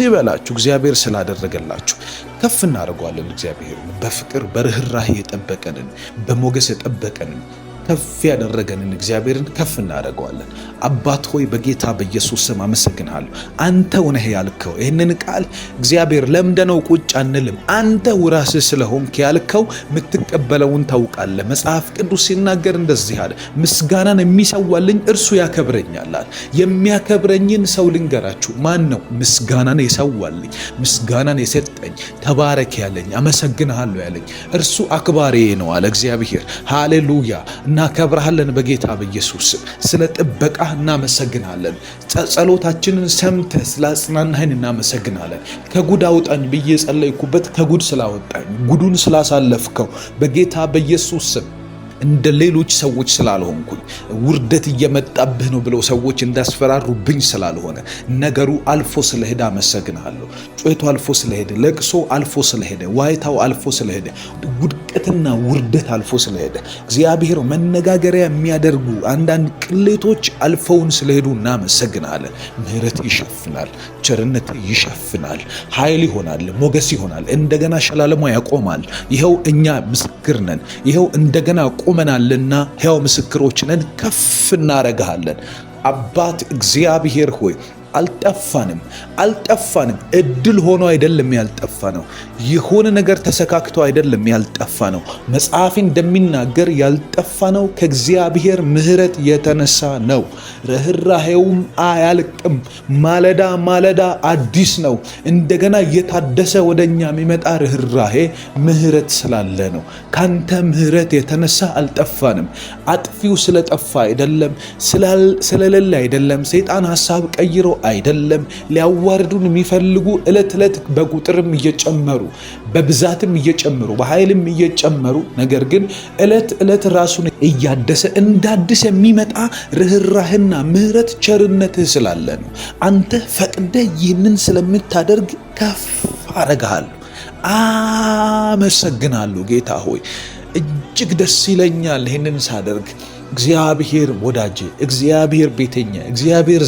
ይበላችሁ እግዚአብሔር ስላደረገላችሁ። ከፍ እናደርገዋለን። እግዚአብሔር በፍቅር በርህራሄ የጠበቀንን፣ በሞገስ የጠበቀንን፣ ከፍ ያደረገንን እግዚአብሔርን ከፍ እናደርገዋለን። አባት ሆይ በጌታ በኢየሱስ ስም አመሰግንሃለሁ። አንተው ነህ ያልከው ይህንን ቃል እግዚአብሔር ለምደነው ቁጭ አንልም። አንተው ራስህ ስለሆንክ ያልከው የምትቀበለውን ታውቃለህ። መጽሐፍ ቅዱስ ሲናገር እንደዚህ አለ፣ ምስጋናን የሚሰዋልኝ እርሱ ያከብረኛል። የሚያከብረኝን ሰው ልንገራችሁ። ማን ነው ምስጋናን የሰዋልኝ? ምስጋናን የሰጠኝ፣ ተባረክ ያለኝ፣ አመሰግንሃለሁ ያለኝ እርሱ አክባሪ ነው አለ እግዚአብሔር። ሃሌሉያ። እናከብርሃለን በጌታ በኢየሱስ ስም። ስለ ጥበቃ እናመሰግናለን። ጸሎታችንን ሰምተህ ስላጽናናህን እናመሰግናለን። ከጉድ አውጣኝ ብዬ ጸለይኩበት ከጉድ ስላወጣኝ፣ ጉዱን ስላሳለፍከው በጌታ በኢየሱስ ስም እንደ ሌሎች ሰዎች ስላልሆንኩኝ፣ ውርደት እየመጣብህ ነው ብለው ሰዎች እንዳስፈራሩብኝ ስላልሆነ፣ ነገሩ አልፎ ስለሄደ አመሰግናለሁ። ጩኸቱ አልፎ ስለሄደ፣ ለቅሶ አልፎ ስለሄደ፣ ዋይታው አልፎ ስለሄደ፣ ውድቀትና ውርደት አልፎ ስለሄደ፣ እግዚአብሔር መነጋገሪያ የሚያደርጉ አንዳንድ ቅሌቶች አልፈውን ስለሄዱ እናመሰግናለን። ምሕረት ይሸፍናል፣ ቸርነት ይሸፍናል፣ ኃይል ይሆናል፣ ሞገስ ይሆናል፣ እንደገና ሸላለሞ ያቆማል። ይኸው እኛ ምስክር ነን። ይኸው እንደገና ቆመናልና ሕያው ምስክሮች ነን። ከፍ እናረጋለን። አባት እግዚአብሔር ሆይ አልጠፋንም። እድል ሆኖ አይደለም ያልጠፋ ነው። የሆነ ነገር ተሰካክቶ አይደለም ያልጠፋ ነው። መጽሐፍ እንደሚናገር ያልጠፋ ነው ከእግዚአብሔር ምሕረት የተነሳ ነው። ርኅራኄውም አያልቅም፣ ማለዳ ማለዳ አዲስ ነው። እንደገና እየታደሰ ወደኛ የሚመጣ ርኅራኄ ምሕረት ስላለ ነው። ካንተ ምሕረት የተነሳ አልጠፋንም። አጥፊው ስለጠፋ አይደለም፣ ስለሌለ አይደለም፣ ሰይጣን ሐሳብ ቀይሮ አይደለም። ሊያዋርዱን የሚፈልጉ ዕለት ዕለት በቁጥርም እየጨመሩ በብዛትም እየጨመሩ በኃይልም እየጨመሩ ነገር ግን ዕለት ዕለት ራሱን እያደሰ እንዳድስ የሚመጣ ርኅራህና ምሕረት ቸርነትህ ስላለ ነው። አንተ ፈቅደ ይህንን ስለምታደርግ ከፍ አረግሃለሁ፣ አመሰግናለሁ። ጌታ ሆይ እጅግ ደስ ይለኛል ይህንን ሳደርግ። እግዚአብሔር ወዳጄ፣ እግዚአብሔር ቤተኛ፣ እግዚአብሔር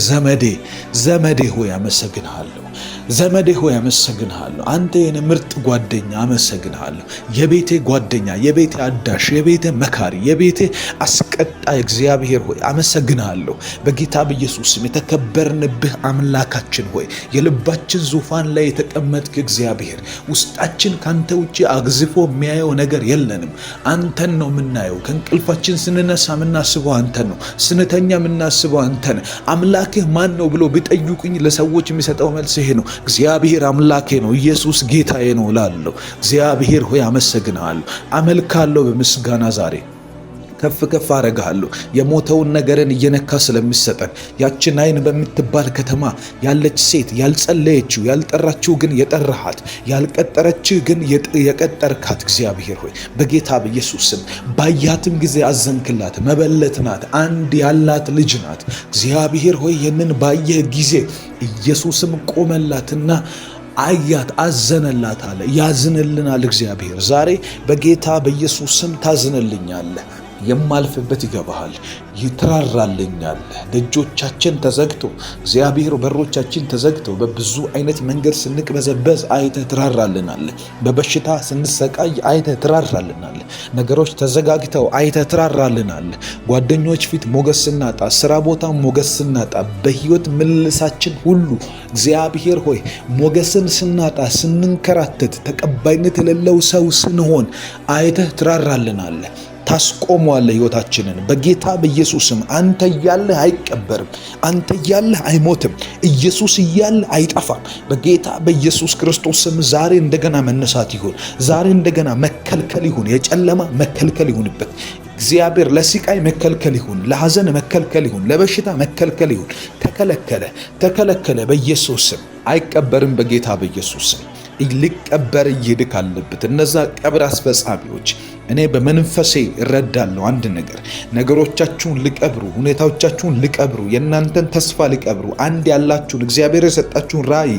ዘመዴ ሆይ አመሰግንሃለሁ። ዘመዴ ሆይ አመሰግንሃለሁ። አንተ የኔ ምርጥ ጓደኛ አመሰግንሃለሁ። የቤቴ ጓደኛ፣ የቤቴ አዳሽ፣ የቤቴ መካሪ፣ የቤቴ አስቀጣይ እግዚአብሔር ሆይ አመሰግንሃለሁ። በጌታ በኢየሱስ ስም የተከበርንብህ አምላካችን ሆይ የልባችን ዙፋን ላይ የተቀመጥክ እግዚአብሔር፣ ውስጣችን ካንተ ውጪ አግዝፎ የሚያየው ነገር የለንም። አንተን ነው የምናየው። ከእንቅልፋችን ስንነሳ የምናስበው አንተን ነው። ስንተኛ የምናስበው አንተን። አምላክህ ማን ነው ብሎ ቢጠይቁኝ ለሰዎች የሚሰጠው መልስ ይሄ ነው። እግዚአብሔር አምላኬ ነው፣ ኢየሱስ ጌታዬ ነው እላለሁ። እግዚአብሔር ሆይ አመሰግናለሁ፣ አመልካለሁ። በምስጋና ዛሬ ከፍ አረጋለሁ። የሞተውን ነገርን እየነካ ስለሚሰጠን ያችን አይን በምትባል ከተማ ያለች ሴት ያልጸለየችው ያልጠራችው ግን የጠራሃት ያልቀጠረችህ ግን የቀጠርካት እግዚአብሔር ሆይ በጌታ በኢየሱስ ስም ባያትም ጊዜ አዘንክላት። መበለት ናት፣ አንድ ያላት ልጅ ናት። እግዚአብሔር ሆይ ይህንን ባየህ ጊዜ ኢየሱስም ቆመላትና አያት፣ አዘነላት አለ። ያዝንልናል እግዚአብሔር ዛሬ በጌታ በኢየሱስ ስም ታዝንልኛለህ። የማልፍበት ይገባሃል፣ ይትራራልኛል። ደጆቻችን ተዘግቶ እግዚአብሔር በሮቻችን ተዘግተው በብዙ አይነት መንገድ ስንቅበዘበዝ አይተህ ትራራልናል። በበሽታ ስንሰቃይ አይተህ ትራራልናል። ነገሮች ተዘጋግተው አይተህ ትራራልናል። ጓደኞች ፊት ሞገስ ስናጣ፣ ስራ ቦታ ሞገስ ስናጣ፣ በህይወት ምልልሳችን ሁሉ እግዚአብሔር ሆይ ሞገስን ስናጣ፣ ስንንከራተት፣ ተቀባይነት የሌለው ሰው ስንሆን አይተህ ትራራልናል። ታስቆመዋለህ ህይወታችንን በጌታ በኢየሱስም። አንተ እያለህ አይቀበርም፣ አንተ እያለህ አይሞትም፣ ኢየሱስ እያለህ አይጠፋም። በጌታ በኢየሱስ ክርስቶስም ዛሬ እንደገና መነሳት ይሁን፣ ዛሬ እንደገና መከልከል ይሁን፣ የጨለማ መከልከል ይሁንበት እግዚአብሔር። ለስቃይ መከልከል ይሁን፣ ለሐዘን መከልከል ይሁን፣ ለበሽታ መከልከል ይሁን። ተከለከለ በኢየሱስም። አይቀበርም በጌታ በኢየሱስም። ሊቀበር ይሄድ አለበት። እነዛ ቀብር አስፈጻሚዎች እኔ በመንፈሴ እረዳለሁ አንድ ነገር፣ ነገሮቻችሁን ሊቀብሩ፣ ሁኔታዎቻችሁን ሊቀብሩ፣ የእናንተን ተስፋ ሊቀብሩ፣ አንድ ያላችሁን እግዚአብሔር የሰጣችሁን ራእይ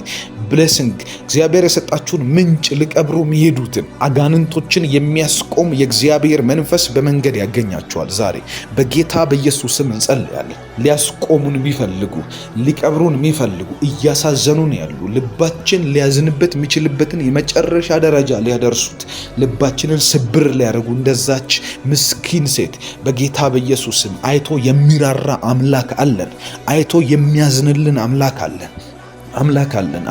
ብሌሲንግ፣ እግዚአብሔር የሰጣችሁን ምንጭ ሊቀብሩ የሚሄዱትን አጋንንቶችን የሚያስቆም የእግዚአብሔር መንፈስ በመንገድ ያገኛቸዋል። ዛሬ በጌታ በኢየሱስ ስም እንጸልያለን። ሊያስቆሙን የሚፈልጉ ሊቀብሩን የሚፈልጉ እያሳዘኑን ያሉ ልባችን ሊያዝንበት የሚችልበትን የመጨረሻ ደረጃ ሊያደርሱት ልባችንን ስብር ሊያደርጉ እንደዛች ምስኪን ሴት በጌታ በኢየሱስ ስም አይቶ የሚራራ አምላክ አለን። አይቶ የሚያዝንልን አምላክ አለን።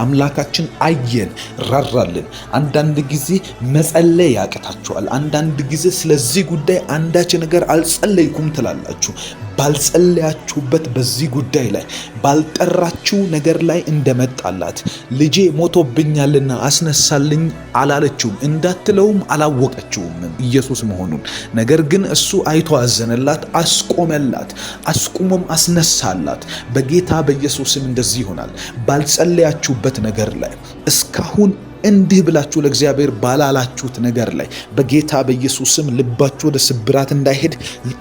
አምላካችን አየን፣ ራራልን። አንዳንድ ጊዜ መጸለይ ያቅታችኋል። አንዳንድ ጊዜ ስለዚህ ጉዳይ አንዳች ነገር አልጸለይኩም ትላላችሁ። ባልጸለያችሁበት በዚህ ጉዳይ ላይ ባልጠራችሁ ነገር ላይ እንደመጣላት ልጄ ሞቶብኛልና አስነሳልኝ አላለችውም፣ እንዳትለውም አላወቀችውም ኢየሱስ መሆኑን። ነገር ግን እሱ አይቶ አዘነላት፣ አስቆመላት፣ አስቁሞም አስነሳላት። በጌታ በኢየሱስም እንደዚህ ይሆናል። ባልጸለያችሁበት ነገር ላይ እስካሁን እንዲህ ብላችሁ ለእግዚአብሔር ባላላችሁት ነገር ላይ በጌታ በኢየሱስም ልባችሁ ወደ ስብራት እንዳይሄድ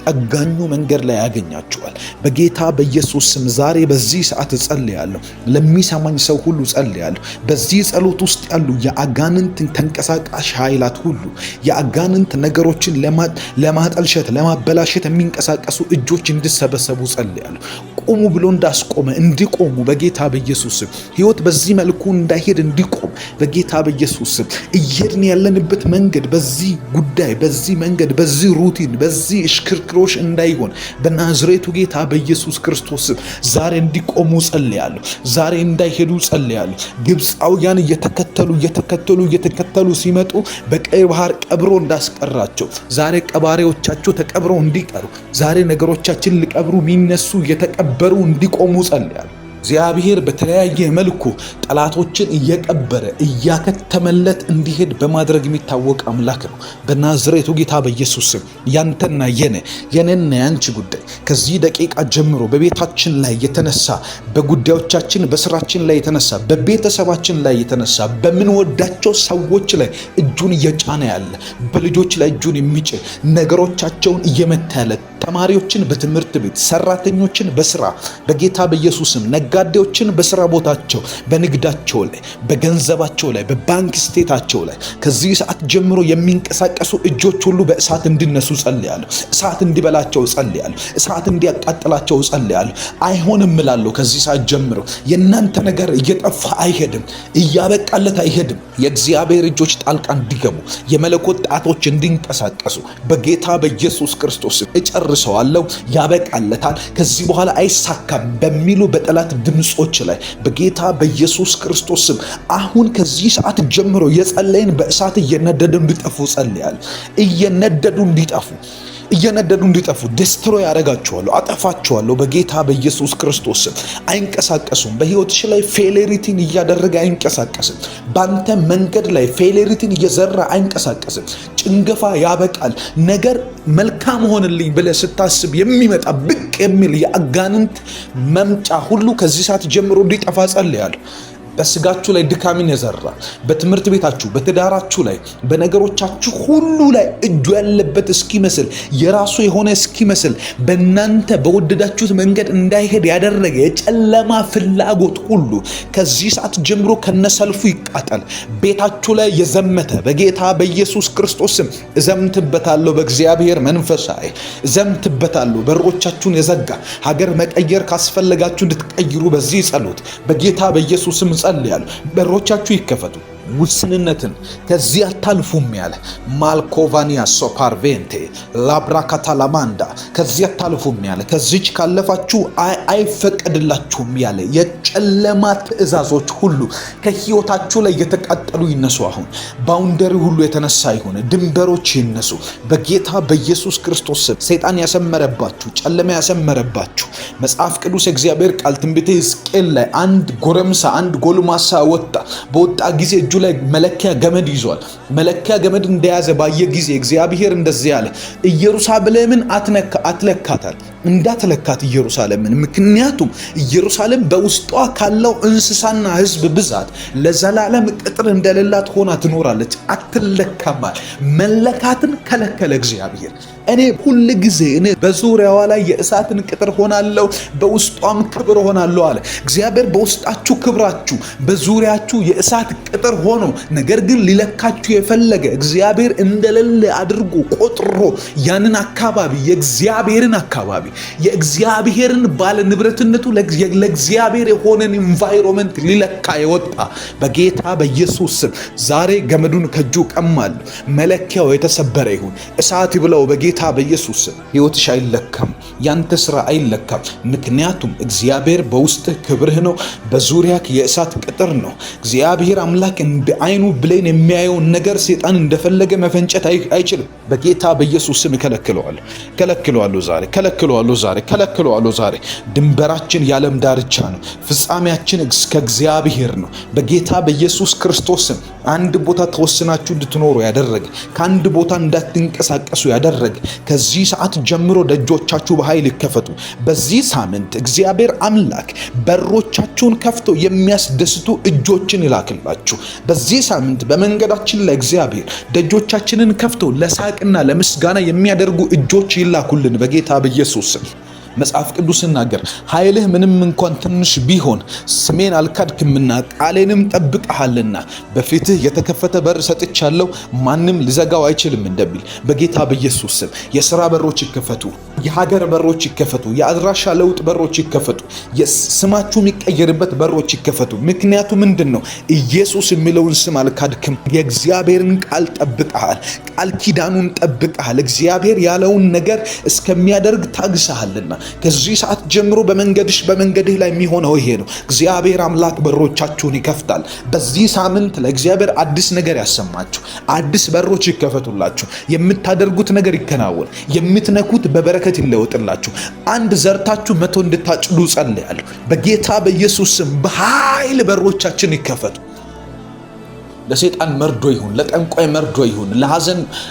ጠጋኙ መንገድ ላይ ያገኛችኋል። በጌታ በኢየሱስም ዛሬ በዚህ ሰዓት እጸልያለሁ። ለሚሰማኝ ሰው ሁሉ እጸልያለሁ። በዚህ ጸሎት ውስጥ ያሉ የአጋንንት ተንቀሳቃሽ ኃይላት ሁሉ የአጋንንት ነገሮችን ለማጠልሸት ለማበላሸት የሚንቀሳቀሱ እጆች እንዲሰበሰቡ እጸልያለሁ። ቁሙ ብሎ እንዳስቆመ እንዲቆሙ በጌታ በኢየሱስም ሕይወት በዚህ መልኩ እንዳይሄድ እንዲቆም በጌታ በጌታ በኢየሱስ ስም እየሄድን ያለንበት መንገድ በዚህ ጉዳይ፣ በዚህ መንገድ፣ በዚህ ሩቲን፣ በዚህ እሽክርክሮሽ እንዳይሆን በናዝሬቱ ጌታ በኢየሱስ ክርስቶስ ስም ዛሬ እንዲቆሙ ጸልያለሁ። ዛሬ እንዳይሄዱ ጸልያለሁ። ግብፃውያን እየተከተሉ ሲመጡ በቀይ ባህር ቀብሮ እንዳስቀራቸው ዛሬ ቀባሪዎቻቸው ተቀብረው እንዲቀሩ፣ ዛሬ ነገሮቻችን ሊቀብሩ የሚነሱ እየተቀበሩ እንዲቆሙ ጸልያለሁ። እግዚአብሔር በተለያየ መልኩ ጠላቶችን እየቀበረ እያከተመለት እንዲሄድ በማድረግ የሚታወቅ አምላክ ነው። በናዝሬቱ ጌታ በኢየሱስ ስም ያንተና የኔና ያንቺ ጉዳይ ከዚህ ደቂቃ ጀምሮ በቤታችን ላይ የተነሳ፣ በጉዳዮቻችን በስራችን ላይ የተነሳ፣ በቤተሰባችን ላይ የተነሳ፣ በምንወዳቸው ሰዎች ላይ እጁን እየጫነ ያለ፣ በልጆች ላይ እጁን የሚጭን ነገሮቻቸውን እየመታ ያለ፣ ተማሪዎችን በትምህርት ቤት፣ ሰራተኞችን በስራ በጌታ በኢየሱስም ነጋዴዎችን በስራ ቦታቸው፣ በንግዳቸው ላይ፣ በገንዘባቸው ላይ፣ በባንክ ስቴታቸው ላይ ከዚህ ሰዓት ጀምሮ የሚንቀሳቀሱ እጆች ሁሉ በእሳት እንዲነሱ ጸልያለሁ። እሳት እንዲበላቸው ጸልያለሁ። እሳት እንዲያቃጥላቸው ጸልያለሁ። አይሆንም እላለሁ። ከዚህ ሰዓት ጀምሮ የእናንተ ነገር እየጠፋ አይሄድም፣ እያበቃለት አይሄድም። የእግዚአብሔር እጆች ጣልቃ እንዲገቡ፣ የመለኮት ጣቶች እንዲንቀሳቀሱ በጌታ በኢየሱስ ክርስቶስ እጨርሰዋለሁ። ያበቃለታል፣ ከዚህ በኋላ አይሳካም በሚሉ በጠላት ድምጾች ላይ በጌታ በኢየሱስ ክርስቶስ ስም አሁን ከዚህ ሰዓት ጀምሮ የጸለይን በእሳት እየነደዱ እንዲጠፉ ጸልያለሁ። እየነደዱ እንዲጠፉ ዲስትሮይ ያደርጋቸዋለሁ፣ አጠፋቸዋለሁ በጌታ በኢየሱስ ክርስቶስ ስም። አይንቀሳቀሱም። በህይወትሽ ላይ ፌሌሪቲን እያደረገ አይንቀሳቀስም። ባንተ መንገድ ላይ ፌሌሪቲን እየዘራ አይንቀሳቀስም። ጭንገፋ ያበቃል። ነገር መልካም ሆንልኝ ብለህ ስታስብ የሚመጣ ብቅ የሚል የአጋንንት መምጫ ሁሉ ከዚህ ሰዓት ጀምሮ እንዲጠፋ ጸልያለሁ። በስጋችሁ ላይ ድካምን የዘራ፣ በትምህርት ቤታችሁ፣ በትዳራችሁ ላይ፣ በነገሮቻችሁ ሁሉ ላይ እጁ ያለበት እስኪመስል፣ የራሱ የሆነ እስኪመስል በእናንተ በወደዳችሁት መንገድ እንዳይሄድ ያደረገ የጨለማ ፍላጎት ሁሉ ከዚህ ሰዓት ጀምሮ ከነሰልፉ ይቃጠል። ቤታችሁ ላይ የዘመተ በጌታ በኢየሱስ ክርስቶስ ስም እዘምትበታለሁ። በእግዚአብሔር መንፈስ እዘምትበታለሁ። በሮቻችሁን የዘጋ ሀገር መቀየር ካስፈለጋችሁ እንድትቀይሩ በዚህ ጸሎት በጌታ በኢየሱስ ስም ጸልያለሁ። በሮቻችሁ ይከፈቱ። ውስንነትን ከዚህ አታልፉም ያለ ማልኮቫኒያ ሶፓርቬንቴ ላብራካታላማንዳ ከዚህ አታልፉም ያለ፣ ከዚች ካለፋችሁ አይፈቀድላችሁም ያለ የጨለማ ትእዛዞች ሁሉ ከህይወታችሁ ላይ የተቃጠሉ ይነሱ። አሁን ባውንደሪ ሁሉ የተነሳ ይሁን፣ ድንበሮች ይነሱ በጌታ በኢየሱስ ክርስቶስ ስም። ሰይጣን ያሰመረባችሁ፣ ጨለማ ያሰመረባችሁ መጽሐፍ ቅዱስ እግዚአብሔር ቃል ትንቢተ ሕዝቅኤል ላይ አንድ ጎረምሳ፣ አንድ ጎልማሳ በወጣ ጊዜ እጁ ላይ መለኪያ ገመድ ይዟል። መለኪያ ገመድ እንደያዘ ባየ ጊዜ እግዚአብሔር እንደዚህ ያለ፣ ኢየሩሳሌምን አትለካታል፣ እንዳትለካት ኢየሩሳሌምን። ምክንያቱም ኢየሩሳሌም በውስጧ ካለው እንስሳና ህዝብ ብዛት ለዘላለም ቅጥር እንደሌላት ሆና ትኖራለች፣ አትለካማል። መለካትን ከለከለ እግዚአብሔር። እኔ ሁል ጊዜ በዙሪያዋ ላይ የእሳትን ቅጥር ሆናለሁ፣ በውስጧም ክብር ሆናለሁ አለ እግዚአብሔር። በውስጣችሁ ክብራችሁ፣ በዙሪያችሁ የእሳት ቅጥር ሆኖ ነገር ግን ሊለካችሁ የፈለገ እግዚአብሔር እንደሌለ አድርጎ ቆጥሮ ያንን አካባቢ የእግዚአብሔርን አካባቢ የእግዚአብሔርን ባለ ንብረትነቱ ለእግዚአብሔር የሆነን ኢንቫይሮንመንት ሊለካ የወጣ በጌታ በኢየሱስ ስም ዛሬ ገመዱን ከእጁ ቀማለሁ። መለኪያው የተሰበረ ይሁን፣ እሳት ይብላው በጌታ በኢየሱስ ስም። ሕይወትሽ አይለካም፣ ያንተ ስራ አይለካም። ምክንያቱም እግዚአብሔር በውስጥህ ክብርህ ነው፣ በዙሪያህ የእሳት ቅጥር ነው። እግዚአብሔር አምላክ እንደ አይኑ ብሌን የሚያየውን ነገር ሰይጣን እንደፈለገ መፈንጨት አይችልም። በጌታ በኢየሱስ ስም ከለክለዋለሁ ዛሬ። ድንበራችን የዓለም ዳርቻ ነው፣ ፍጻሜያችን ከእግዚአብሔር ነው። በጌታ በኢየሱስ ክርስቶስ ስም አንድ ቦታ ተወስናችሁ እንድትኖሩ ያደረገ፣ ከአንድ ቦታ እንዳትንቀሳቀሱ ያደረገ ከዚህ ሰዓት ጀምሮ ደጆቻችሁ በኃይል ይከፈቱ። በዚህ ሳምንት እግዚአብሔር አምላክ በሮቻችሁን ከፍቶ የሚያስደስቱ እጆችን ይላክላችሁ። በዚህ ሳምንት በመንገዳችን ላይ እግዚአብሔር ደጆቻችንን ከፍቶ ለሳቅና ለምስጋና የሚያደርጉ እጆች ይላኩልን በጌታ በኢየሱስ ስም። መጽሐፍ ቅዱስ ሲናገር ኃይልህ ምንም እንኳን ትንሽ ቢሆን ስሜን አልካድክምና ቃሌንም ጠብቀሃልና በፊትህ የተከፈተ በር ሰጥቻለሁ፣ ማንም ሊዘጋው አይችልም እንደሚል በጌታ በኢየሱስ ስም የሥራ በሮች ይከፈቱ፣ የሀገር በሮች ይከፈቱ፣ የአድራሻ ለውጥ በሮች ይከፈቱ፣ ስማችሁ የሚቀየርበት በሮች ይከፈቱ። ምክንያቱ ምንድነው? ኢየሱስ የሚለውን ስም አልካድክም። የእግዚአብሔርን ቃል ጠብቀሃል፣ ቃል ኪዳኑን ጠብቀሃል። እግዚአብሔር ያለውን ነገር እስከሚያደርግ ታግሰሃልና ከዚህ ሰዓት ጀምሮ በመንገድህ ላይ የሚሆነው ይሄ ነው። እግዚአብሔር አምላክ በሮቻችሁን ይከፍታል። በዚህ ሳምንት ለእግዚአብሔር አዲስ ነገር ያሰማችሁ፣ አዲስ በሮች ይከፈቱላችሁ፣ የምታደርጉት ነገር ይከናወን፣ የምትነኩት በበረከት ይለወጥላችሁ። አንድ ዘርታችሁ 100 እንድታጭዱ ጸልያለሁ። በጌታ በኢየሱስ ስም በኃይል በሮቻችን ይከፈቱ። ለሰይጣን መርዶ ይሁን፣ ለጠንቋይ መርዶ ይሁን፣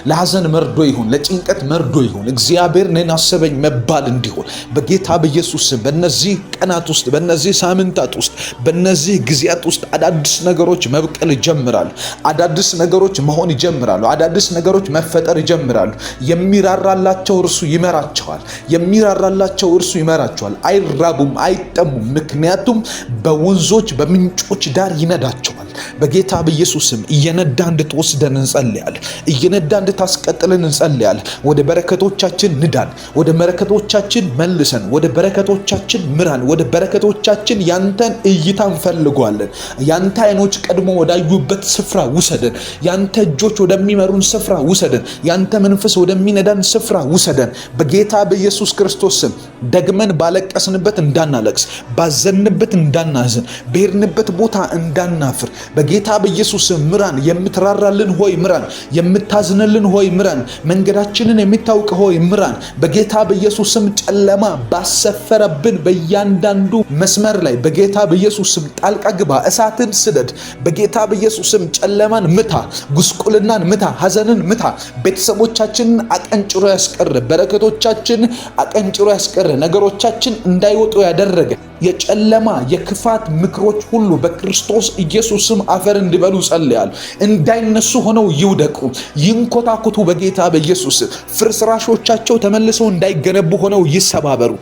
ለሐዘን መርዶ ይሁን፣ ለጭንቀት መርዶ ይሁን፣ እግዚአብሔር እኔን አሰበኝ መባል እንዲሆን በጌታ በኢየሱስ ስም በእነዚህ ቀናት ውስጥ፣ በእነዚህ ሳምንታት ውስጥ፣ በእነዚህ ጊዜያት ውስጥ አዳዲስ ነገሮች መብቀል ይጀምራሉ። አዳዲስ ነገሮች መሆን ይጀምራሉ። አዳዲስ ነገሮች መፈጠር ይጀምራሉ። የሚራራላቸው እርሱ ይመራቸዋል። የሚራራላቸው እርሱ ይመራቸዋል። አይራቡም፣ አይጠሙም። ምክንያቱም በወንዞች በምንጮች ዳር ይነዳቸዋል። በጌታ በኢየሱስ ስም እየነዳ እንድትወስደን እንጸልያለን። እየነዳ እንድታስቀጥለን እንጸልያለን። ወደ በረከቶቻችን ንዳን፣ ወደ በረከቶቻችን መልሰን፣ ወደ በረከቶቻችን ምራን፣ ወደ በረከቶቻችን ያንተን እይታ እንፈልጓለን። ያንተ አይኖች ቀድሞ ወዳዩበት ስፍራ ውሰደን። ያንተ እጆች ወደሚመሩን ስፍራ ውሰደን። ያንተ መንፈስ ወደሚነዳን ስፍራ ውሰደን። በጌታ በኢየሱስ ክርስቶስ ስም ደግመን ባለቀስንበት እንዳናለቅስ፣ ባዘንበት እንዳናዝን፣ በሄድንበት ቦታ እንዳናፍር በጌታ በኢየሱስ ስም ምራን። የምትራራልን ሆይ ምራን። የምታዝንልን ሆይ ምራን። መንገዳችንን የሚታውቅ ሆይ ምራን። በጌታ በኢየሱስ ስም ጨለማ ባሰፈረብን በእያንዳንዱ መስመር ላይ በጌታ በኢየሱስ ስም ጣልቃ ግባ። እሳትን ስደድ። በጌታ በኢየሱስ ስም ጨለማን ምታ፣ ጉስቁልናን ምታ፣ ሐዘንን ምታ። ቤተሰቦቻችንን አቀንጭሮ ያስቀረ፣ በረከቶቻችን አቀንጭሮ ያስቀረ፣ ነገሮቻችን እንዳይወጡ ያደረገ የጨለማ የክፋት ምክሮች ሁሉ በክርስቶስ ኢየሱስ ስም አፈር እንዲበሉ ጸልያለሁ። እንዳይነሱ ሆነው ይውደቁ፣ ይንኮታኮቱ። በጌታ በኢየሱስ ፍርስራሾቻቸው ተመልሰው እንዳይገነቡ ሆነው ይሰባበሩ።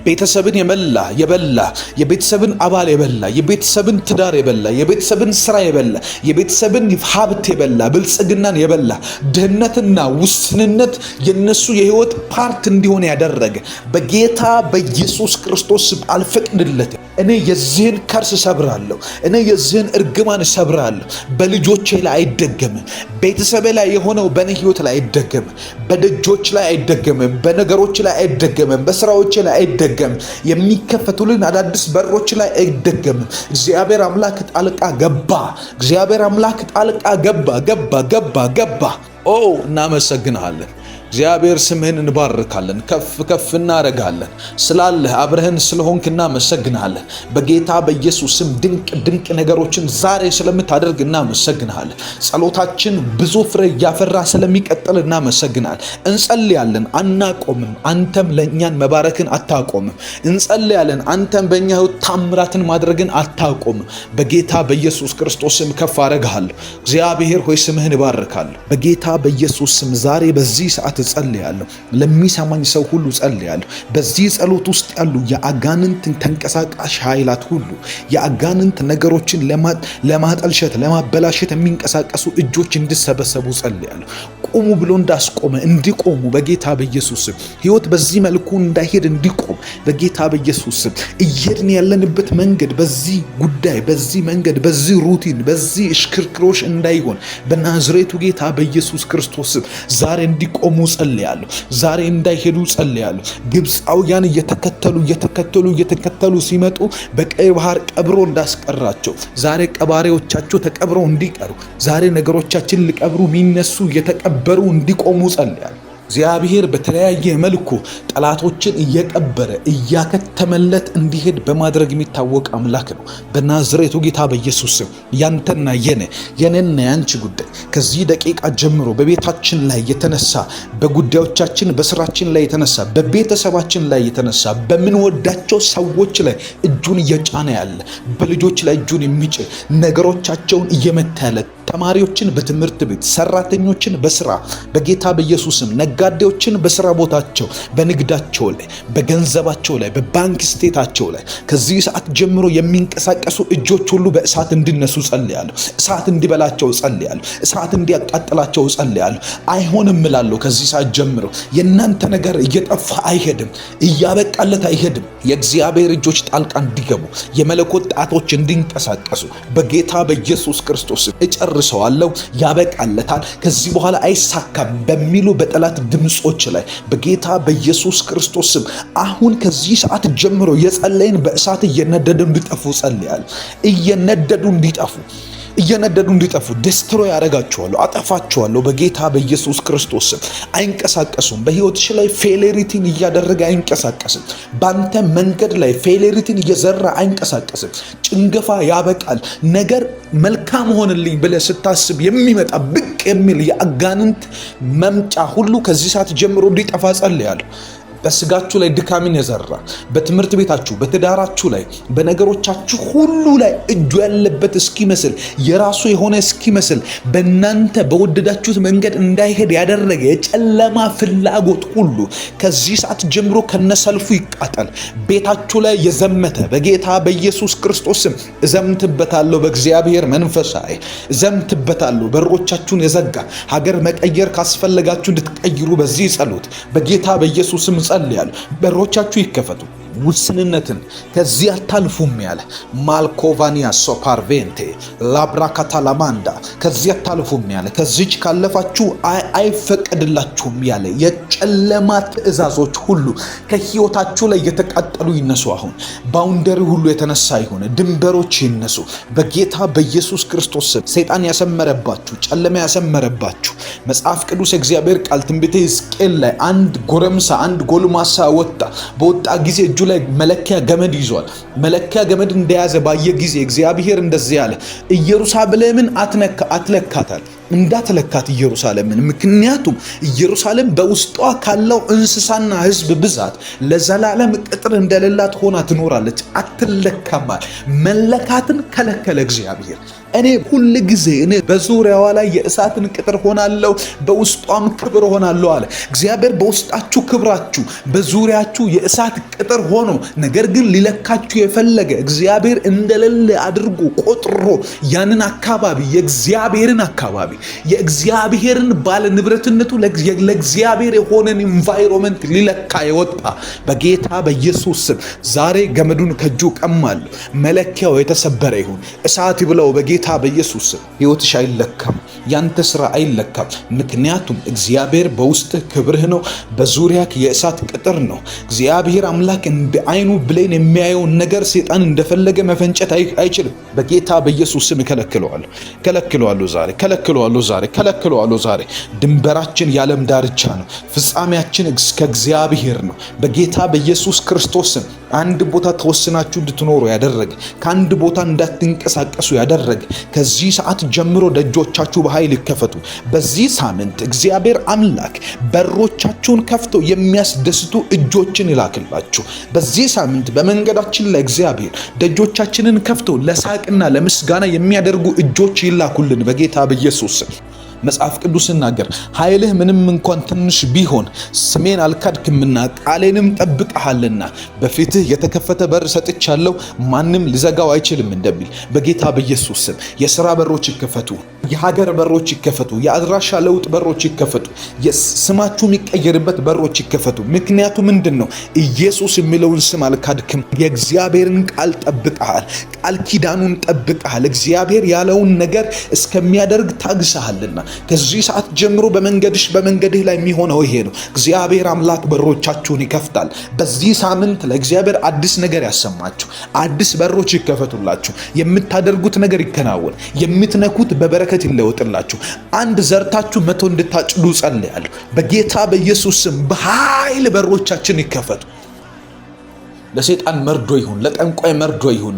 ቤተሰብን የበላ የቤተሰብን አባል የበላ የቤተሰብን ትዳር የበላ የቤተሰብን ስራ የበላ የቤተሰብን ሀብት የበላ ብልጽግናን የበላ ድህነትና ውስንነት የነሱ የህይወት ፓርት እንዲሆን ያደረገ በጌታ በኢየሱስ ክርስቶስ አልፈቅድለትም። እኔ የዚህን ከርስ ሰብራለሁ። እኔ የዚህን እርግማን ሰብራለሁ። በልጆቼ ላይ አይደገምም። ቤተሰቤ ላይ የሆነው በእኔ ህይወት ላይ አይደገምም። በደጆች ላይ አይደገምም። በነገሮች ላይ አይደገምም። በስራዎቼ ላይ አይደገምም። የሚከፈቱልን አዳዲስ በሮች ላይ አይደገምም። እግዚአብሔር አምላክ ጣልቃ ገባ። እግዚአብሔር አምላክ ጣልቃ ገባ። ኦ እናመሰግናለን። እግዚአብሔር ስምህን እንባርካለን፣ ከፍ እናረጋለን። ስላለህ አብረህን ስለሆንክ እናመሰግናለን። በጌታ በኢየሱስ ስም ድንቅ ነገሮችን ዛሬ ስለምታደርግ እናመሰግናለን። ጸሎታችን ብዙ ፍሬ እያፈራ ስለሚቀጥል እናመሰግናለን። እንጸልያለን፣ አናቆምም። አንተም ለእኛን መባረክን አታቆምም። እንጸልያለን፣ አንተም በእኛ ህይወት ታምራትን ማድረግን አታቆምም። በጌታ በኢየሱስ ክርስቶስ ስም ከፍ አረጋለሁ። እግዚአብሔር ሆይ ስምህን እባርካለሁ። በጌታ በኢየሱስ ስም ዛሬ በዚህ ሰዓት ጸልያለሁ። ለሚሰማኝ ሰው ሁሉ ጸልያለሁ። በዚህ ጸሎት ውስጥ ያሉ የአጋንንት ተንቀሳቃሽ ኃይላት ሁሉ የአጋንንት ነገሮችን ለማጠልሸት ለማበላሸት የሚንቀሳቀሱ እጆች እንዲሰበሰቡ ጸልያለሁ። ቁሙ ብሎ እንዳስቆመ እንዲቆሙ በጌታ በኢየሱስ ስም፣ ህይወት በዚህ መልኩ እንዳይሄድ እንዲቆም በጌታ በኢየሱስ ስም፣ እየሄድን ያለንበት መንገድ በዚህ ጉዳይ በዚህ መንገድ በዚህ ሩቲን በዚህ እሽክርክሮሽ እንዳይሆን በናዝሬቱ ጌታ በኢየሱስ ክርስቶስ ስም ዛሬ እንዲቆሙ ጸልያለሁ። ዛሬ እንዳይሄዱ ጸልያለሁ። ግብፃውያን እየተከተሉ ሲመጡ በቀይ ባህር ቀብሮ እንዳስቀራቸው ዛሬ ቀባሪዎቻቸው ተቀብረው እንዲቀሩ፣ ዛሬ ነገሮቻችን ሊቀብሩ የሚነሱ እየተቀበሩ እንዲቆሙ ጸልያለሁ። እግዚአብሔር በተለያየ መልኩ ጠላቶችን እየቀበረ እያከተመለት እንዲሄድ በማድረግ የሚታወቅ አምላክ ነው። በናዝሬቱ ጌታ በኢየሱስ ስም ያንተና የኔና ያንቺ ጉዳይ ከዚህ ደቂቃ ጀምሮ በቤታችን ላይ የተነሳ፣ በጉዳዮቻችን በስራችን ላይ የተነሳ፣ በቤተሰባችን ላይ የተነሳ፣ በምንወዳቸው ሰዎች ላይ እጁን እየጫነ ያለ፣ በልጆች ላይ እጁን የሚጭን ነገሮቻቸውን እየመታ ያለ ተማሪዎችን በትምህርት ቤት፣ ሰራተኞችን በስራ በጌታ በኢየሱስም፣ ነጋዴዎችን በስራ ቦታቸው፣ በንግዳቸው ላይ፣ በገንዘባቸው ላይ፣ በባንክ ስቴታቸው ላይ ከዚህ ሰዓት ጀምሮ የሚንቀሳቀሱ እጆች ሁሉ በእሳት እንዲነሱ ጸልያለሁ። እሳት እንዲበላቸው ጸልያለሁ። እሳት እንዲያቃጥላቸው ጸልያለሁ። አይሆንም እላለሁ። ከዚህ ሰዓት ጀምሮ የእናንተ ነገር እየጠፋ አይሄድም፣ እያበቃለት አይሄድም። የእግዚአብሔር እጆች ጣልቃ እንዲገቡ፣ የመለኮት ጣቶች እንዲንቀሳቀሱ በጌታ በኢየሱስ ክርስቶስ እጨርሰዋለሁ። ያበቃለታል፣ ከዚህ በኋላ አይሳካም በሚሉ በጠላት ድምጾች ላይ በጌታ በኢየሱስ ክርስቶስ ስም አሁን ከዚህ ሰዓት ጀምሮ የጸለይን በእሳት እየነደዱ እንዲጠፉ ጸልያለሁ። እየነደዱ እንዲጠፉ ዲስትሮይ ያደርጋቸዋለሁ፣ አጠፋቸዋለሁ በጌታ በኢየሱስ ክርስቶስ ስም። አይንቀሳቀሱም። በህይወትሽ ላይ ፌሌሪቲን እያደረገ አይንቀሳቀስም። ባንተ መንገድ ላይ ፌሌሪቲን እየዘራ አይንቀሳቀስም። ጭንገፋ ያበቃል። ነገር መልካም ሆንልኝ ብለህ ስታስብ የሚመጣ ብቅ የሚል የአጋንንት መምጫ ሁሉ ከዚህ ሰዓት ጀምሮ እንዲጠፋ ጸልያለሁ። በስጋችሁ ላይ ድካምን የዘራ በትምህርት ቤታችሁ፣ በትዳራችሁ ላይ፣ በነገሮቻችሁ ሁሉ ላይ እጁ ያለበት እስኪመስል የራሱ የሆነ እስኪመስል በእናንተ በወደዳችሁት መንገድ እንዳይሄድ ያደረገ የጨለማ ፍላጎት ሁሉ ከዚህ ሰዓት ጀምሮ ከነሰልፉ ይቃጠል። ቤታችሁ ላይ የዘመተ በጌታ በኢየሱስ ክርስቶስ ስም እዘምትበታለሁ። በእግዚአብሔር መንፈስ እዘምትበታለሁ። በሮቻችሁን የዘጋ ሀገር መቀየር ካስፈለጋችሁ እንድትቀይሩ በዚህ ጸሎት በጌታ በኢየሱስ ስም ጸልያለሁ። በሮቻችሁ ይከፈቱ። ውስንነትን ከዚህ አታልፉም ያለ ማልኮቫኒያ ሶፓርቬንቴ ላብራካታላማንዳ ከዚህ አታልፉም ያለ ከዚች ካለፋችሁ አይፈቀድላችሁም ያለ የጨለማ ትእዛዞች ሁሉ ከህይወታችሁ ላይ የተቃጠሉ ይነሱ። አሁን ባውንደሪ ሁሉ የተነሳ ይሁን፣ ድንበሮች ይነሱ በጌታ በኢየሱስ ክርስቶስ ስም። ሰይጣን ያሰመረባችሁ፣ ጨለማ ያሰመረባችሁ መጽሐፍ ቅዱስ እግዚአብሔር ቃል ትንቢተ ሕዝቅኤል ላይ አንድ ጎረምሳ አንድ ጎልማሳ በወጣ ጊዜ እጁ ላይ መለኪያ ገመድ ይዟል። መለኪያ ገመድ እንደያዘ ባየ ጊዜ እግዚአብሔር እንደዚህ ያለ ኢየሩሳሌምን አትለካታል፣ እንዳትለካት ኢየሩሳሌምን። ምክንያቱም ኢየሩሳሌም በውስጧ ካለው እንስሳና ህዝብ ብዛት ለዘላለም ቅጥር እንደሌላት ሆና ትኖራለች፣ አትለካም። መለካትን ከለከለ እግዚአብሔር። እኔ ሁል ጊዜ በዙሪያዋ ላይ የእሳትን ቅጥር ሆናለሁ፣ በውስጧም ክብር ሆናለሁ አለ እግዚአብሔር። በውስጣችሁ ክብራችሁ፣ በዙሪያችሁ የእሳት ቅጥር ሆኖ ነገር ግን ሊለካችሁ የፈለገ እግዚአብሔር እንደሌለ አድርጎ ቆጥሮ ያንን አካባቢ የእግዚአብሔርን አካባቢ የእግዚአብሔርን ባለ ንብረትነቱ ለእግዚአብሔር የሆነን ኢንቫይሮንመንት ሊለካ የወጣ በጌታ በኢየሱስ ስም ዛሬ ገመዱን ከእጁ ቀማለሁ። መለኪያው የተሰበረ ይሁን። እሳት ይብለው በጌታ በኢየሱስ ስም። ሕይወትሽ አይለካም፣ ያንተ ስራ አይለካም። ምክንያቱም እግዚአብሔር በውስጥህ ክብርህ ነው፣ በዙሪያህ የእሳት ቅጥር ነው። እግዚአብሔር አምላክ እንደ አይኑ ብሌን የሚያየውን ነገር ሰይጣን እንደፈለገ መፈንጨት አይችልም። በጌታ በኢየሱስ ስም ከለክለዋለሁ ዛሬ። ድንበራችን የዓለም ዳርቻ ነው፣ ፍጻሜያችን ከእግዚአብሔር ነው። በጌታ በኢየሱስ ክርስቶስ ስም አንድ ቦታ ተወስናችሁ እንድትኖሩ ያደረገ፣ ከአንድ ቦታ እንዳትንቀሳቀሱ ያደረገ ከዚህ ሰዓት ጀምሮ ደጆቻችሁ በኃይል ይከፈቱ። በዚህ ሳምንት እግዚአብሔር አምላክ በሮቻችሁን ከፍቶ የሚያስደስቱ እጆችን ይላክላችሁ። በዚህ ሳምንት በመንገዳችን ላይ እግዚአብሔር ደጆቻችንን ከፍቶ ለሳቅና ለምስጋና የሚያደርጉ እጆች ይላኩልን በጌታ በኢየሱስ ስም። መጽሐፍ ቅዱስ ሲናገር ኃይልህ ምንም እንኳን ትንሽ ቢሆን ስሜን አልካድክምና ቃሌንም ጠብቀሃልና በፊትህ የተከፈተ በር ሰጥቻለሁ፣ ማንም ሊዘጋው አይችልም እንደሚል በጌታ በኢየሱስ ስም የሥራ በሮች ይከፈቱ፣ የሀገር በሮች ይከፈቱ፣ የአድራሻ ለውጥ በሮች ይከፈቱ፣ ስማችሁ የሚቀየርበት በሮች ይከፈቱ። ምክንያቱ ምንድን ነው? ኢየሱስ የሚለውን ስም አልካድክም። የእግዚአብሔርን ቃል ጠብቀሃል፣ ቃል ኪዳኑን ጠብቀሃል። እግዚአብሔር ያለውን ነገር እስከሚያደርግ ታግሰሃልና ከዚህ ሰዓት ጀምሮ በመንገድህ ላይ የሚሆነው ይሄ ነው። እግዚአብሔር አምላክ በሮቻችሁን ይከፍታል። በዚህ ሳምንት ለእግዚአብሔር አዲስ ነገር ያሰማችሁ፣ አዲስ በሮች ይከፈቱላችሁ፣ የምታደርጉት ነገር ይከናወን፣ የምትነኩት በበረከት ይለወጥላችሁ። አንድ ዘርታችሁ 100 እንድታጭዱ ጸልያለሁ። በጌታ በኢየሱስ ስም በኃይል በሮቻችን ይከፈቱ። ለሰይጣን መርዶ ይሁን፣ ለጠንቋይ መርዶ ይሁን፣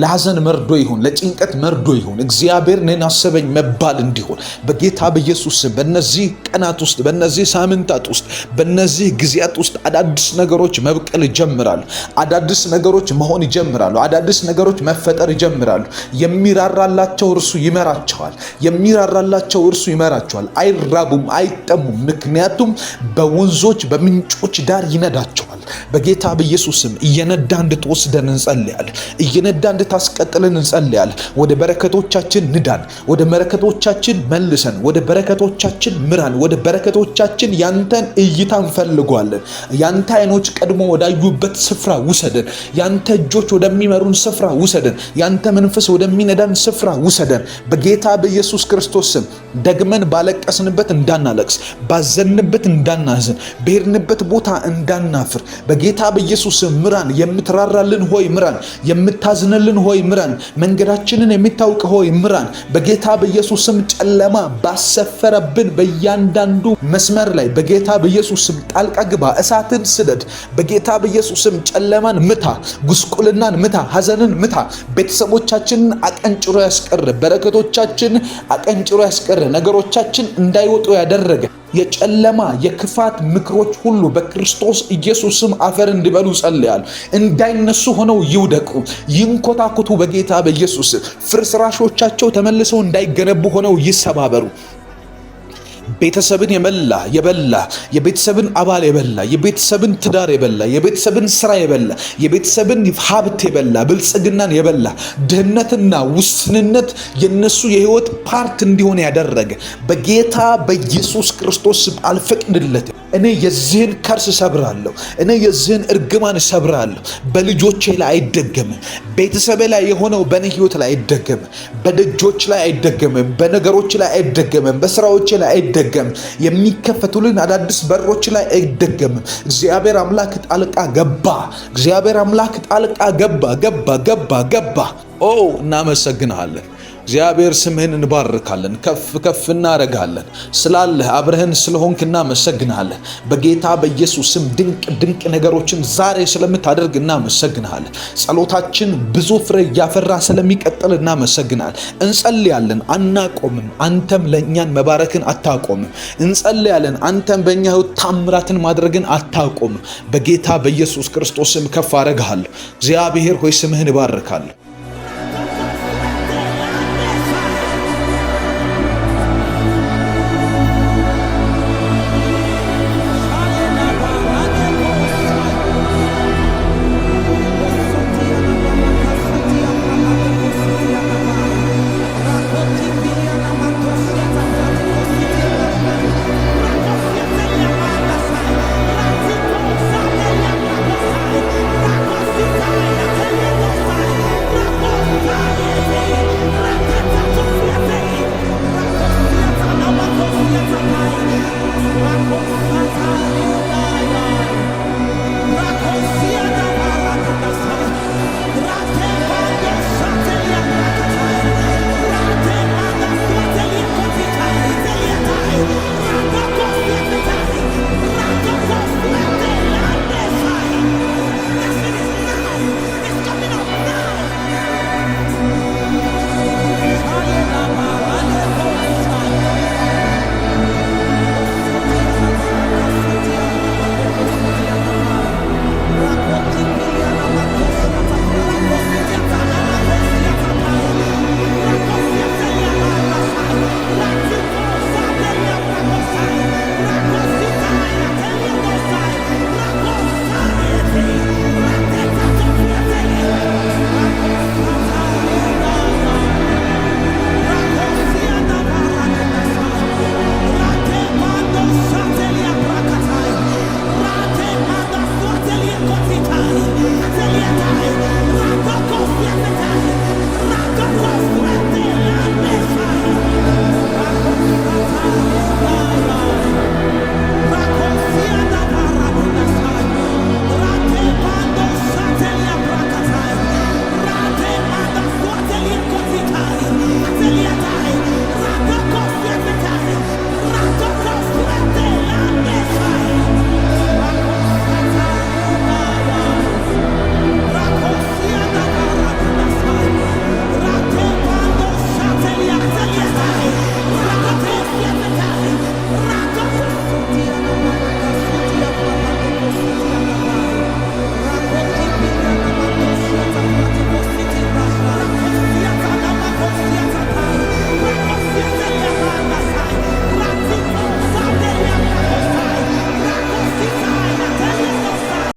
ለሐዘን መርዶ ይሁን፣ ለጭንቀት መርዶ ይሁን፣ እግዚአብሔር እኔን አሰበኝ መባል እንዲሆን በጌታ በኢየሱስ ስም በእነዚህ ቀናት ውስጥ፣ በእነዚህ ሳምንታት ውስጥ፣ በእነዚህ ጊዜያት ውስጥ አዳዲስ ነገሮች መብቀል ይጀምራሉ። አዳዲስ ነገሮች መሆን ይጀምራሉ። አዳዲስ ነገሮች መፈጠር ይጀምራሉ። የሚራራላቸው እርሱ ይመራቸዋል። የሚራራላቸው እርሱ ይመራቸዋል። አይራቡም፣ አይጠሙም። ምክንያቱም በወንዞች በምንጮች ዳር ይነዳቸዋል። በጌታ በኢየሱስ ስም እየነዳ እንድትወስደን እንጸልያለን። እየነዳ እንድታስቀጥለን እንጸልያለን። ወደ በረከቶቻችን ንዳን፣ ወደ በረከቶቻችን መልሰን፣ ወደ በረከቶቻችን ምራን፣ ወደ በረከቶቻችን ያንተን እይታ እንፈልጓለን። ያንተ አይኖች ቀድሞ ወዳዩበት ስፍራ ውሰደን። ያንተ እጆች ወደሚመሩን ስፍራ ውሰደን። ያንተ መንፈስ ወደሚነዳን ስፍራ ውሰደን። በጌታ በኢየሱስ ክርስቶስ ስም ደግመን ባለቀስንበት እንዳናለቅስ፣ ባዘንበት እንዳናዝን፣ በሄድንበት ቦታ እንዳናፍር በጌታ በኢየሱስ ስም ምራን። የምትራራልን ሆይ ምራን። የምታዝንልን ሆይ ምራን። መንገዳችንን የሚታውቅ ሆይ ምራን። በጌታ በኢየሱስ ስም ጨለማ ባሰፈረብን በእያንዳንዱ መስመር ላይ በጌታ በኢየሱስ ስም ጣልቃ ግባ። እሳትን ስደድ። በጌታ በኢየሱስ ስም ጨለማን ምታ፣ ጉስቁልናን ምታ፣ ሐዘንን ምታ። ቤተሰቦቻችንን አቀንጭሮ ያስቀረ፣ በረከቶቻችን አቀንጭሮ ያስቀረ፣ ነገሮቻችን እንዳይወጡ ያደረገ የጨለማ የክፋት ምክሮች ሁሉ በክርስቶስ ኢየሱስ ስም አፈር እንዲበሉ ጸልያለሁ። እንዳይነሱ ሆነው ይውደቁ፣ ይንኮታኮቱ። በጌታ በኢየሱስ ፍርስራሾቻቸው ተመልሰው እንዳይገነቡ ሆነው ይሰባበሩ። ቤተሰብን የበላ የቤተሰብን አባል የበላ የቤተሰብን ትዳር የበላ የቤተሰብን ስራ የበላ የቤተሰብን ሀብት የበላ ብልጽግናን የበላ ድህነትና ውስንነት የነሱ የህይወት ፓርት እንዲሆን ያደረገ በጌታ በኢየሱስ ክርስቶስ አልፈቅድለትም። እኔ የዚህን ከርስ ሰብራለሁ። እኔ የዚህን እርግማን ሰብራለሁ። በልጆቼ ላይ አይደገምም። ቤተሰቤ ላይ የሆነው በእኔ ህይወት ላይ አይደገምም። በደጆች ላይ አይደገምም። በነገሮች ላይ አይደገምም። በስራዎቼ ላይ አይደገምም። የሚከፈቱልን አዳዲስ በሮች ላይ አይደገምም። እግዚአብሔር አምላክ ጣልቃ ገባ። እግዚአብሔር አምላክ ጣልቃ ገባ። እናመሰግናለን። እግዚአብሔር ስምህን እንባርካለን፣ ከፍ እናረጋለን። ስላለህ አብረህን ስለሆንክ እናመሰግናለን። በጌታ በኢየሱስ ስም ድንቅ ነገሮችን ዛሬ ስለምታደርግ እናመሰግናለን። ጸሎታችን ብዙ ፍሬ እያፈራ ስለሚቀጥል እናመሰግናለን። እንጸልያለን፣ አናቆምም። አንተም ለእኛን መባረክን አታቆምም። እንጸልያለን፣ አንተም በእኛ ህይወት ታምራትን ማድረግን አታቆምም። በጌታ በኢየሱስ ክርስቶስ ስም ከፍ አረጋለሁ። እግዚአብሔር ሆይ ስምህን እባርካለሁ።